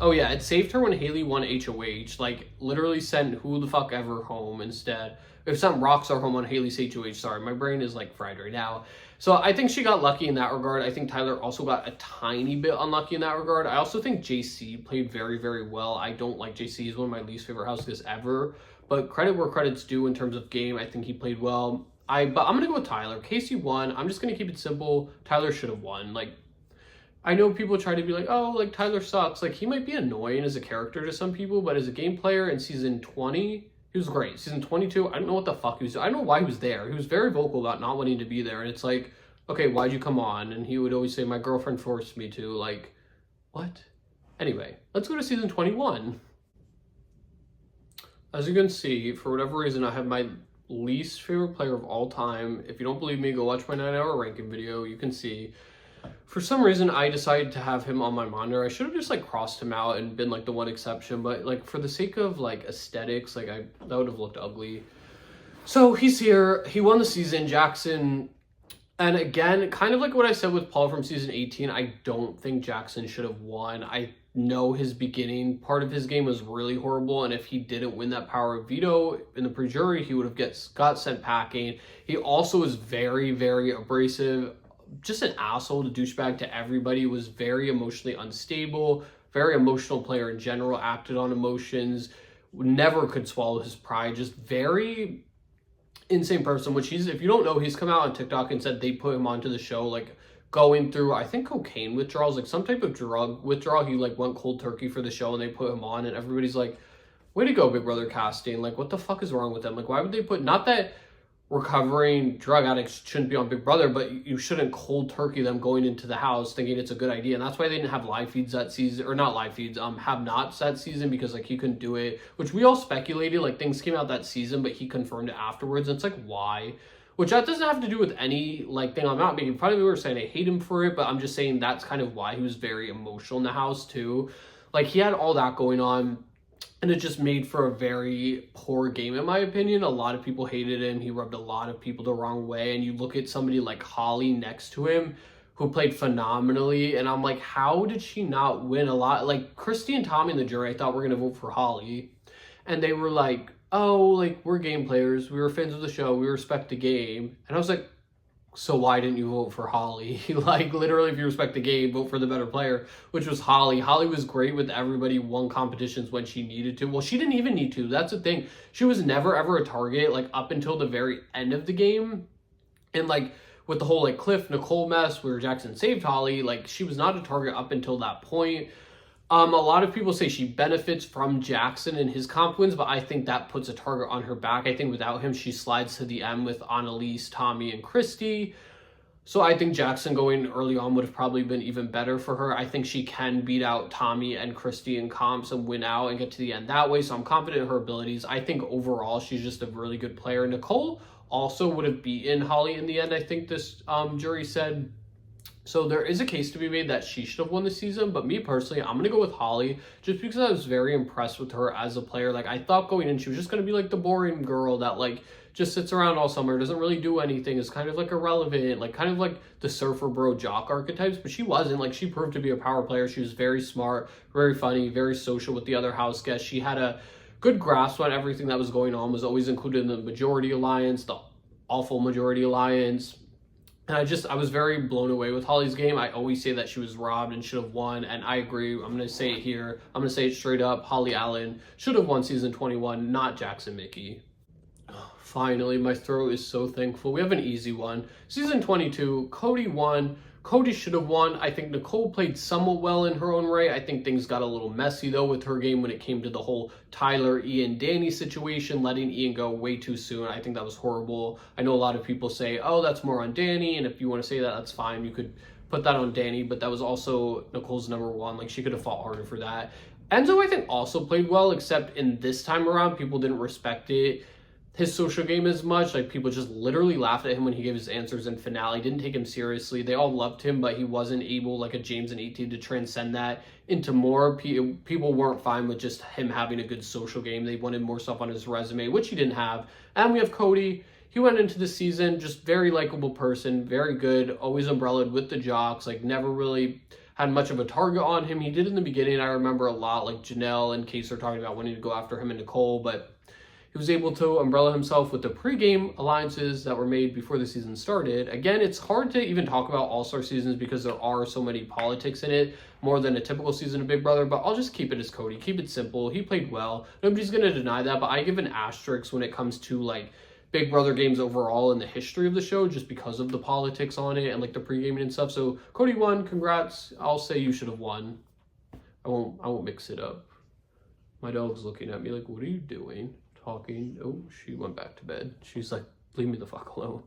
Oh yeah, it saved her when Haley won HOH. Like, literally sent who the fuck ever home instead. If sent Rockstar home on Haley's HOH. Sorry, my brain is like fried right now. So I think she got lucky in that regard. I think Tyler also got a tiny bit unlucky in that regard. I also think JC played very, very well. I don't like JC. He's one of my least favorite house guests ever. But credit where credit's due in terms of game. I think he played well. But I'm going to go with Tyler. Casey won. I'm just going to keep it simple. Tyler should have won. Like, I know people try to be like, oh, like, Tyler sucks. Like, he might be annoying as a character to some people, but as a game player in season 20, he was great. Season 22, I don't know what the fuck he was doing. I don't know why he was there. He was very vocal about not wanting to be there. And it's like, okay, why'd you come on? And he would always say, my girlfriend forced me to. Like, what? Anyway, let's go to season 21. As you can see, for whatever reason, I have my least favorite player of all time. If you don't believe me, go watch my 9-hour ranking video. You can see. For some reason, I decided to have him on my monitor. I should have just, like, crossed him out and been, like, the one exception. But, like, for the sake of, like, aesthetics, like, that would have looked ugly. So, he's here. He won the season. Jackson. And, again, kind of like what I said with Paul from season 18, I don't think Jackson should have won. I know his beginning part of his game was really horrible. And if he didn't win that power of veto in the pre-jury, he would have got sent packing. He also was very, very abrasive. Just an asshole, to douchebag to everybody, was very emotionally unstable, very emotional player in general, acted on emotions, never could swallow his pride, just very insane person, which if you don't know, he's come out on TikTok and said they put him onto the show, like, going through, I think, cocaine withdrawals, like, some type of drug withdrawal. He, like, went cold turkey for the show, and they put him on, and everybody's like, way to go, Big Brother casting. Like, what the fuck is wrong with them? Like, why would they put, not that recovering drug addicts shouldn't be on Big Brother, but you shouldn't cold turkey them going into the house thinking it's a good idea. And that's why they didn't have live feeds that season, or not live feeds, have-nots that season, because, like, he couldn't do it, which we all speculated, like, things came out that season, but he confirmed it afterwards. And it's like, why? Which that doesn't have to do with any, like, thing I'm not making fun of. We were saying I hate him for it, but I'm just saying that's kind of why he was very emotional in the house too. Like, he had all that going on. And it just made for a very poor game, in my opinion. A lot of people hated him. He rubbed a lot of people the wrong way. And you look at somebody like Holly next to him, who played phenomenally. And I'm like, how did she not win a lot? Like, Christy and Tommy in the jury, I thought were going to vote for Holly. And they were like, oh, like, we're game players. We were fans of the show. We respect the game. And I was like, so why didn't you vote for Holly? Like, literally, if you respect the game, vote for the better player, which was Holly. Holly was great with everybody, won competitions when she needed to. Well, she didn't even need to. That's the thing. She was never, ever a target, like, up until the very end of the game. And, like, with the whole, like, Cliff Nicole mess where Jackson saved Holly, like, she was not a target up until that point. A lot of people say she benefits from Jackson and his comp wins, but I think that puts a target on her back. I think without him, she slides to the M with Annalise, Tommy, and Christy. So I think Jackson going early on would have probably been even better for her. I think she can beat out Tommy and Christy in comps and win out and get to the end that way. So I'm confident in her abilities. I think overall, she's just a really good player. Nicole also would have beaten Holly in the end, I think this jury said. So there is a case to be made that she should have won the season, but me personally, I'm going to go with Holly just because I was very impressed with her as a player. Like, I thought going in, she was just going to be like the boring girl that, like, just sits around all summer, doesn't really do anything, is kind of like irrelevant, like kind of like the surfer bro jock archetypes, but she wasn't. Like, she proved to be a power player. She was very smart, very funny, very social with the other house guests. She had a good grasp on everything that was going on, was always included in the majority alliance, the awful majority alliance. And I was very blown away with Holly's game. I always say that she was robbed and should have won, and I agree. I'm going to say it here. I'm going to say it straight up. Holly Allen should have won season 21, not Jackson Mickey. Finally, my throat is so thankful. We have an easy one. Season 22, Cody won. Cody should have won. I think Nicole played somewhat well in her own right. I think things got a little messy, though, with her game when it came to the whole Tyler, Ian, Danny situation, letting Ian go way too soon. I think that was horrible. I know a lot of people say, oh, that's more on Danny, and if you want to say that, that's fine. You could put that on Danny, but that was also Nicole's number one. Like, she could have fought harder for that. Enzo, I think, also played well, except in this time around, people didn't respect it. his social game as much. Like, people just literally laughed at him when he gave his answers in finale, didn't take him seriously. They all loved him, but he wasn't able, like a James and 18, to transcend that into more. People weren't fine with just him having a good social game. They wanted more stuff on his resume, which he didn't have. And we have Cody. He went into the season just very likable person, very good, always umbrellaed with the jocks, like never really had much of a target on him. He did in the beginning, I remember a lot, like Janelle and Case are talking about wanting to go after him and Nicole, but he was able to umbrella himself with the pregame alliances that were made before the season started. Again, it's hard to even talk about All-Star seasons because there are so many politics in it, more than a typical season of Big Brother, but I'll just keep it as Cody. Keep it simple. He played well. Nobody's going to deny that, but I give an asterisk when it comes to, like, Big Brother games overall in the history of the show, just because of the politics on it and, like, the pre-gaming and stuff. So Cody won. Congrats. I'll say you should have won. I won't mix it up. My dog's looking at me like, what are you doing? Talking. Oh, she went back to bed. She's like, leave me the fuck alone.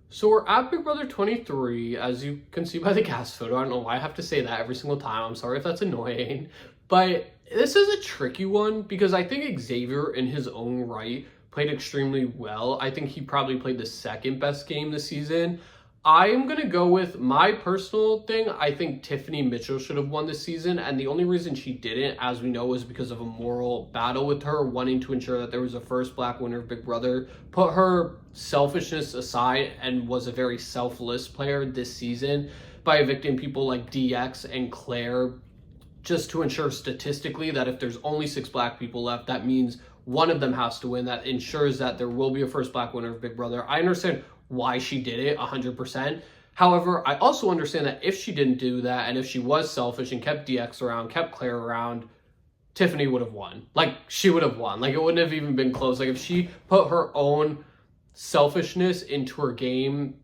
So we're at Big Brother 23, as you can see by the cast photo. I don't know why I have to say that every single time. I'm sorry if that's annoying. But this is a tricky one because I think Xavier in his own right played extremely well. I think he probably played the second best game this season. I'm going to go with my personal thing. I think Tiffany Mitchell should have won this season. And the only reason she didn't, as we know, was because of a moral battle with her, wanting to ensure that there was a first Black winner of Big Brother. Put her selfishness aside and was a very selfless player this season by evicting people like DX and Claire, just to ensure statistically that if there's only 6 Black people left, that means one of them has to win. That ensures that there will be a first Black winner of Big Brother. I understand why she did it 100%. However, I also understand that if she didn't do that, and if she was selfish and kept DX around, kept Claire around, Tiffany would have won. Like, she would have won. Like, it wouldn't have even been close. Like, if she put her own selfishness into her game,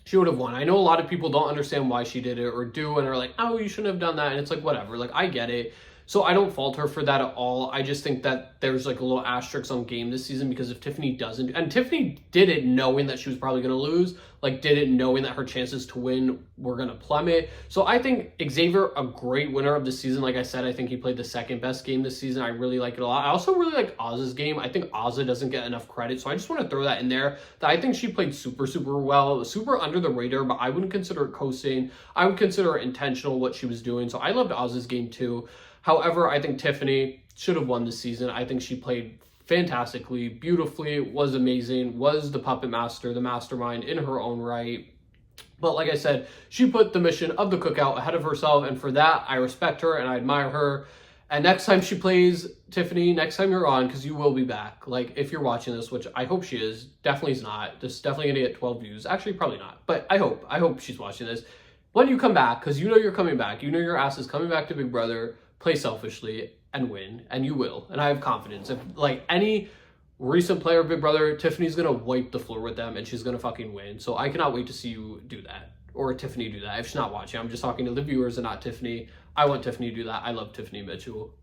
she would have won. I know a lot of people don't understand why she did it or do, and are like, oh, you shouldn't have done that. And it's like, whatever. Like, I get it. So I don't fault her for that at all. I just think that there's like a little asterisk on game this season because if Tiffany doesn't, and Tiffany did it knowing that she was probably going to lose, like did it knowing that her chances to win were going to plummet. So I think Xavier, a great winner of the season. Like I said, I think he played the second best game this season. I really like it a lot. I also really like Oz's game. I think Ozza doesn't get enough credit. So I just want to throw that in there, that I think she played super, super well, super under the radar, but I wouldn't consider it coasting. I would consider it intentional what she was doing. So I loved Oz's game too. However, I think Tiffany should have won this season. I think she played fantastically, beautifully, was amazing, was the puppet master, the mastermind in her own right. But like I said, she put the mission of the cookout ahead of herself, and for that, I respect her and I admire her. And next time she plays, Tiffany, next time you're on, because you will be back. Like, if you're watching this, which I hope she is, definitely is not. This is definitely going to get 12 views. Actually, probably not. But I hope she's watching this. When you come back, because you know you're coming back, you know your ass is coming back to Big Brother, play selfishly and win, and you will. And I have confidence. If, like, any recent player of Big Brother, Tiffany's going to wipe the floor with them, and she's going to fucking win. So I cannot wait to see you do that. Or Tiffany do that. If she's not watching, I'm just talking to the viewers and not Tiffany. I want Tiffany to do that. I love Tiffany Mitchell.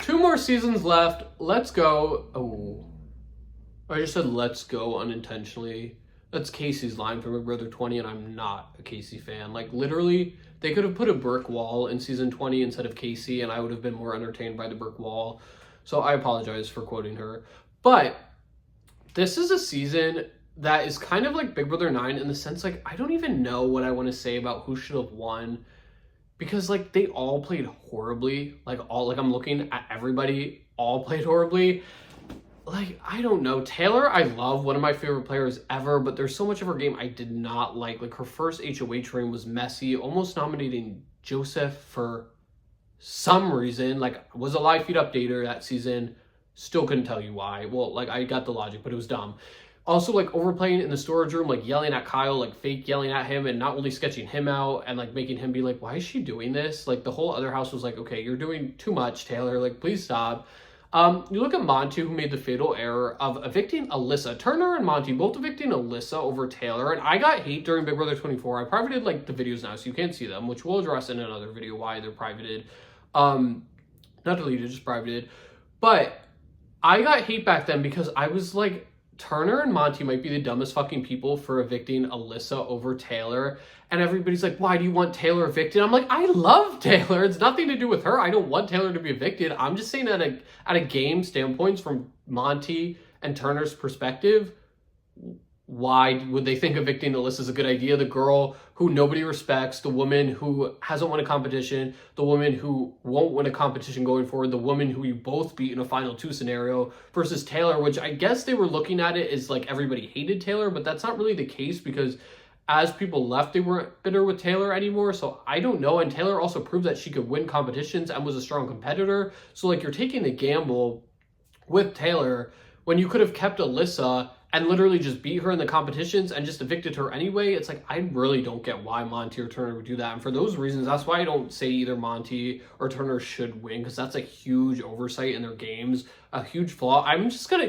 2 more seasons left. Let's go. Oh, I just said let's go unintentionally. That's Casey's line from Big Brother 20, and I'm not a Casey fan. Like, literally, they could have put a brick wall in season 20 instead of Casey, and I would have been more entertained by the brick wall. So I apologize for quoting her. But this is a season that is kind of like Big Brother 9 in the sense, like, I don't even know what I want to say about who should have won. Because, like, they all played horribly. Like, I'm looking at everybody, all played horribly. Like, I don't know. Taylor, I love, one of my favorite players ever, but there's so much of her game I did not like. Like, her first HOH reign was messy, almost nominating Joseph for some reason. Like, was a live feed updater that season. Still couldn't tell you why. Well, like, I got the logic, but it was dumb. Also, like, overplaying in the storage room, like, yelling at Kyle, like, fake yelling at him and not only sketching him out and, like, making him be like, why is she doing this? Like, the whole other house was like, okay, you're doing too much, Taylor. Like, please stop. You look at Monty, who made the fatal error of evicting Alyssa. Turner and Monty both evicting Alyssa over Taylor. And I got hate during Big Brother 24. I privated, like, the videos now, so you can't see them, which we'll address in another video why they're privated. Not deleted, just privated. But I got hate back then because I was like, Turner and Monty might be the dumbest fucking people for evicting Alyssa over Taylor. And everybody's like, why do you want Taylor evicted? I'm like, I love Taylor. It's nothing to do with her. I don't want Taylor to be evicted. I'm just saying at a game standpoints from Monty and Turner's perspective, why would they think evicting Alyssa is a good idea? The girl who nobody respects, the woman who hasn't won a competition, the woman who won't win a competition going forward, the woman who you both beat in a final 2 scenario, versus Taylor, which I guess they were looking at it as like everybody hated Taylor, but that's not really the case, because as people left, they weren't bitter with Taylor anymore. So I don't know. And Taylor also proved that she could win competitions and was a strong competitor. So like, you're taking the gamble with Taylor when you could have kept Alyssa and literally just beat her in the competitions and just evicted her anyway. It's like, I really don't get why Monty or Turner would do that. And for those reasons, that's why I don't say either Monty or Turner should win, because that's a huge oversight in their games, a huge flaw.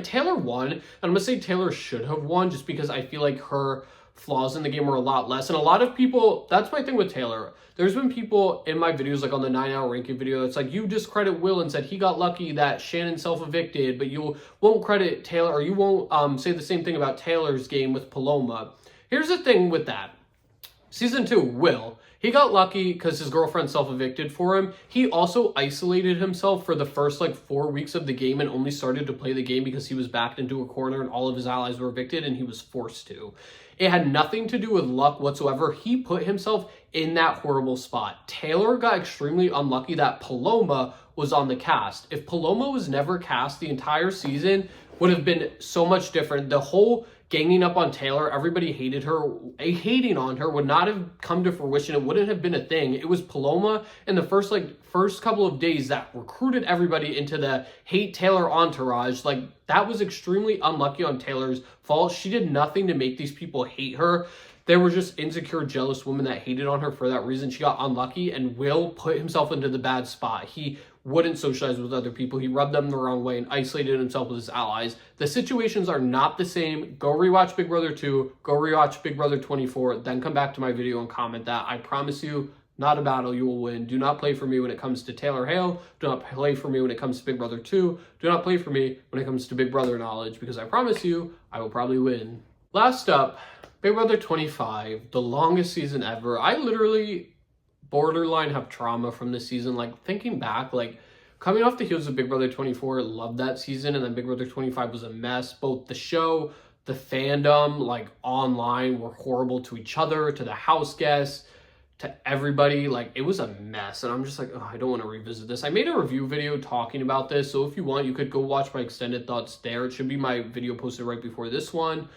Taylor won, and I'm gonna say Taylor should have won, just because I feel like her flaws in the game were a lot less. And a lot of people, that's my thing with Taylor. There's been people in my videos, like on the 9-hour ranking video, that's like, you discredit Will and said he got lucky that Shannon self-evicted, but you won't credit Taylor, or you won't say the same thing about Taylor's game with Paloma. Here's the thing with that. Season 2, Will, he got lucky because his girlfriend self-evicted for him. He also isolated himself for the first like 4 weeks of the game and only started to play the game because he was backed into a corner and all of his allies were evicted and he was forced to. It had nothing to do with luck whatsoever. He put himself in that horrible spot. Taylor got extremely unlucky that Paloma was on the cast. If Paloma was never cast, the entire season would have been so much different. The whole ganging up on Taylor, everybody hated her, hating on her would not have come to fruition. It wouldn't have been a thing. It was Paloma in the first couple of days that recruited everybody into the hate Taylor entourage. Like, that was extremely unlucky on Taylor's fault. She did nothing to make these people hate her. There were just insecure, jealous women that hated on her for that reason. She got unlucky, and Will put himself into the bad spot. He wouldn't socialize with other people. He rubbed them the wrong way and isolated himself with his allies. The situations are not the same. Go rewatch Big Brother 2, go rewatch Big Brother 24, then come back to my video and comment that. I promise you, not a battle you will win. Do not play for me when it comes to Taylor Hale. Do not play for me when it comes to Big Brother 2. Do not play for me when it comes to Big Brother knowledge, because I promise you, I will probably win. Last up, Big Brother 25, the longest season ever. I literally borderline have trauma from this season. Like, thinking back, like, coming off the heels of Big Brother 24, loved that season, and then Big Brother 25 was a mess. Both the show, the fandom, like, online were horrible to each other, to the house guests, to everybody. Like, it was a mess, and I'm just like, oh, I don't want to revisit this. I made a review video talking about this, so if you want, you could go watch my extended thoughts there. It should be my video posted right before this one.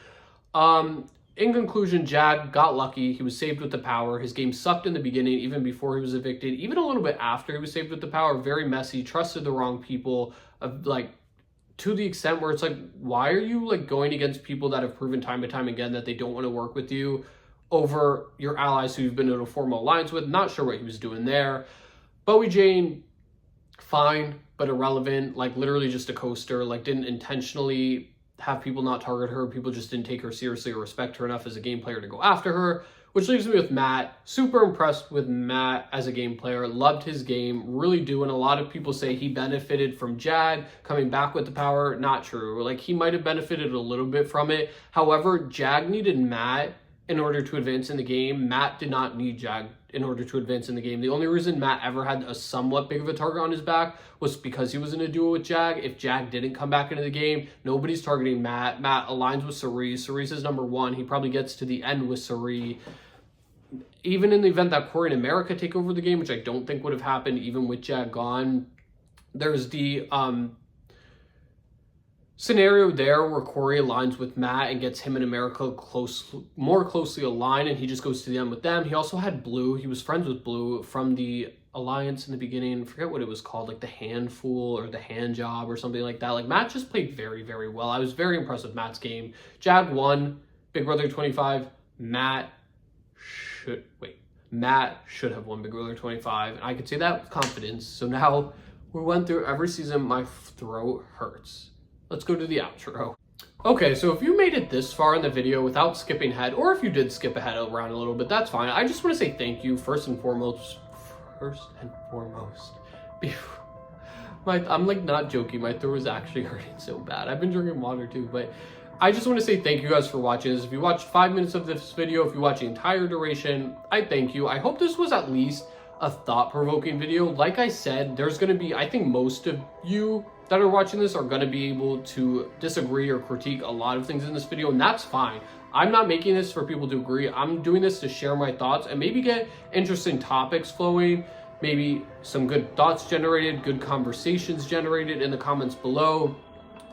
In conclusion, Jag got lucky. He was saved with the power. His game sucked in the beginning, even before he was evicted, even a little bit after he was saved with the power. Very messy, trusted the wrong people, like, to the extent where it's like, why are you like going against people that have proven time and time again that they don't want to work with you over your allies who you've been in a formal alliance with? Not sure what he was doing there. Bowie Jane, fine, but irrelevant. Like, literally just a coaster. Like, didn't intentionally have people not target her. People just didn't take her seriously or respect her enough as a game player to go after her, which leaves me with Matt. Super impressed with Matt as a game player. Loved his game, really do. And a lot of people say he benefited from Jag coming back with the power. Not true. Like, he might have benefited a little bit from it. However, Jag needed Matt in order to advance in the game. Matt did not need Jag in order to advance in the game. The only reason Matt ever had a somewhat big of a target on his back was because he was in a duo with Jag. If Jag didn't come back into the game, nobody's targeting Matt. Matt aligns with Cerise. Cerise is number one. He probably gets to the end with Cerise. Even in the event that Corey and America take over the game, which I don't think would have happened even with Jag gone, there's the scenario there where Corey aligns with Matt and gets him and America more closely aligned, and he just goes to the end with them. He also had Blue. He was friends with Blue from the alliance in the beginning. I forget what it was called, like the Handful or the Hand Job or something like that. Like, Matt just played very, very well. I was very impressed with Matt's game. Jag won Big Brother 25. Matt should have won Big Brother 25, and I could say that with confidence. So now we went through every season. My throat hurts. Let's go to the outro. Okay, so if you made it this far in the video without skipping ahead, or if you did skip ahead around a little bit, that's fine. I just want to say thank you first and foremost. I'm like not joking. My throat is actually hurting so bad. I've been drinking water too, but I just want to say thank you guys for watching this. If you watched 5 minutes of this video, if you watched the entire duration, I thank you. I hope this was at least a thought-provoking video. Like I said, there's going to be, I think most of you that are watching this are going to be able to disagree or critique a lot of things in this video, and that's fine. I'm not making this for people to agree. I'm doing this to share my thoughts and maybe get interesting topics flowing, maybe some good thoughts generated, good conversations generated in the comments below.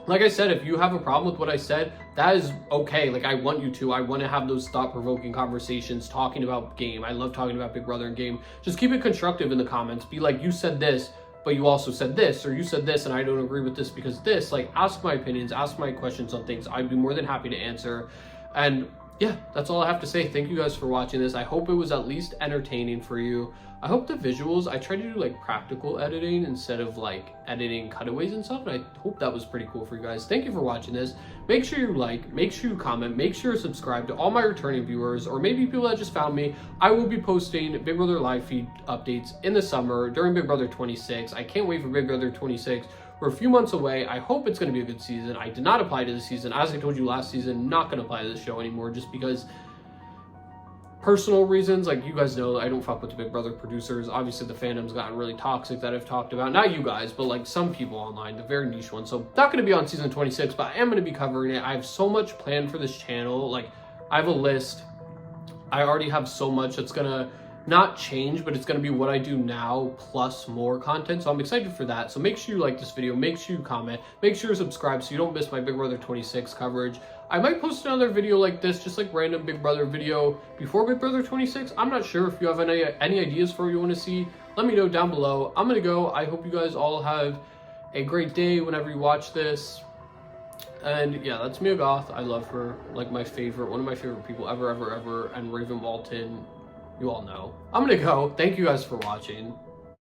Like I said, if you have a problem with what I said, that is okay. Like, I want you to. I want to have those thought-provoking conversations talking about game. I love talking about Big Brother and game. Just keep it constructive in the comments. Be like, you said this, but you also said this, or you said this and I don't agree with this because this. Like, ask my opinions, ask my questions on things. I'd be more than happy to answer. And yeah, that's all I have to say. Thank you guys for watching this. I hope it was at least entertaining for you. I hope the visuals, I try to do like practical editing instead of like editing cutaways and stuff, and I hope that was pretty cool for you guys. Thank you for watching this. Make sure you like, make sure you comment, make sure you subscribe to all my returning viewers, or maybe people that just found me. I will be posting Big Brother live feed updates in the summer during Big Brother 26. I can't wait for Big Brother 26. We're a few months away. I hope it's going to be a good season. I did not apply to this season. As I told you last season, not going to apply to this show anymore just because personal reasons. Like, you guys know, I don't fuck with the Big Brother producers. Obviously, the fandom's gotten really toxic that I've talked about. Not you guys, but like some people online, the very niche ones. So not going to be on season 26, but I am going to be covering it. I have so much planned for this channel. Like, I have a list. I already have so much that's going to not change, but it's going to be what I do now plus more content. So I'm excited for that. So make sure you like this video, make sure you comment, make sure you subscribe so you don't miss my Big Brother 26 coverage. I might post another video like this, just like random Big Brother video before Big Brother 26. I'm not sure. If you have any ideas for what you want to see, let me know down below. I'm gonna go. I hope you guys all have a great day whenever you watch this. And yeah, that's Mia Goth. I love her, like my favorite, one of my favorite people ever, and Raven Walton. You all know. I'm gonna go. Thank you guys for watching.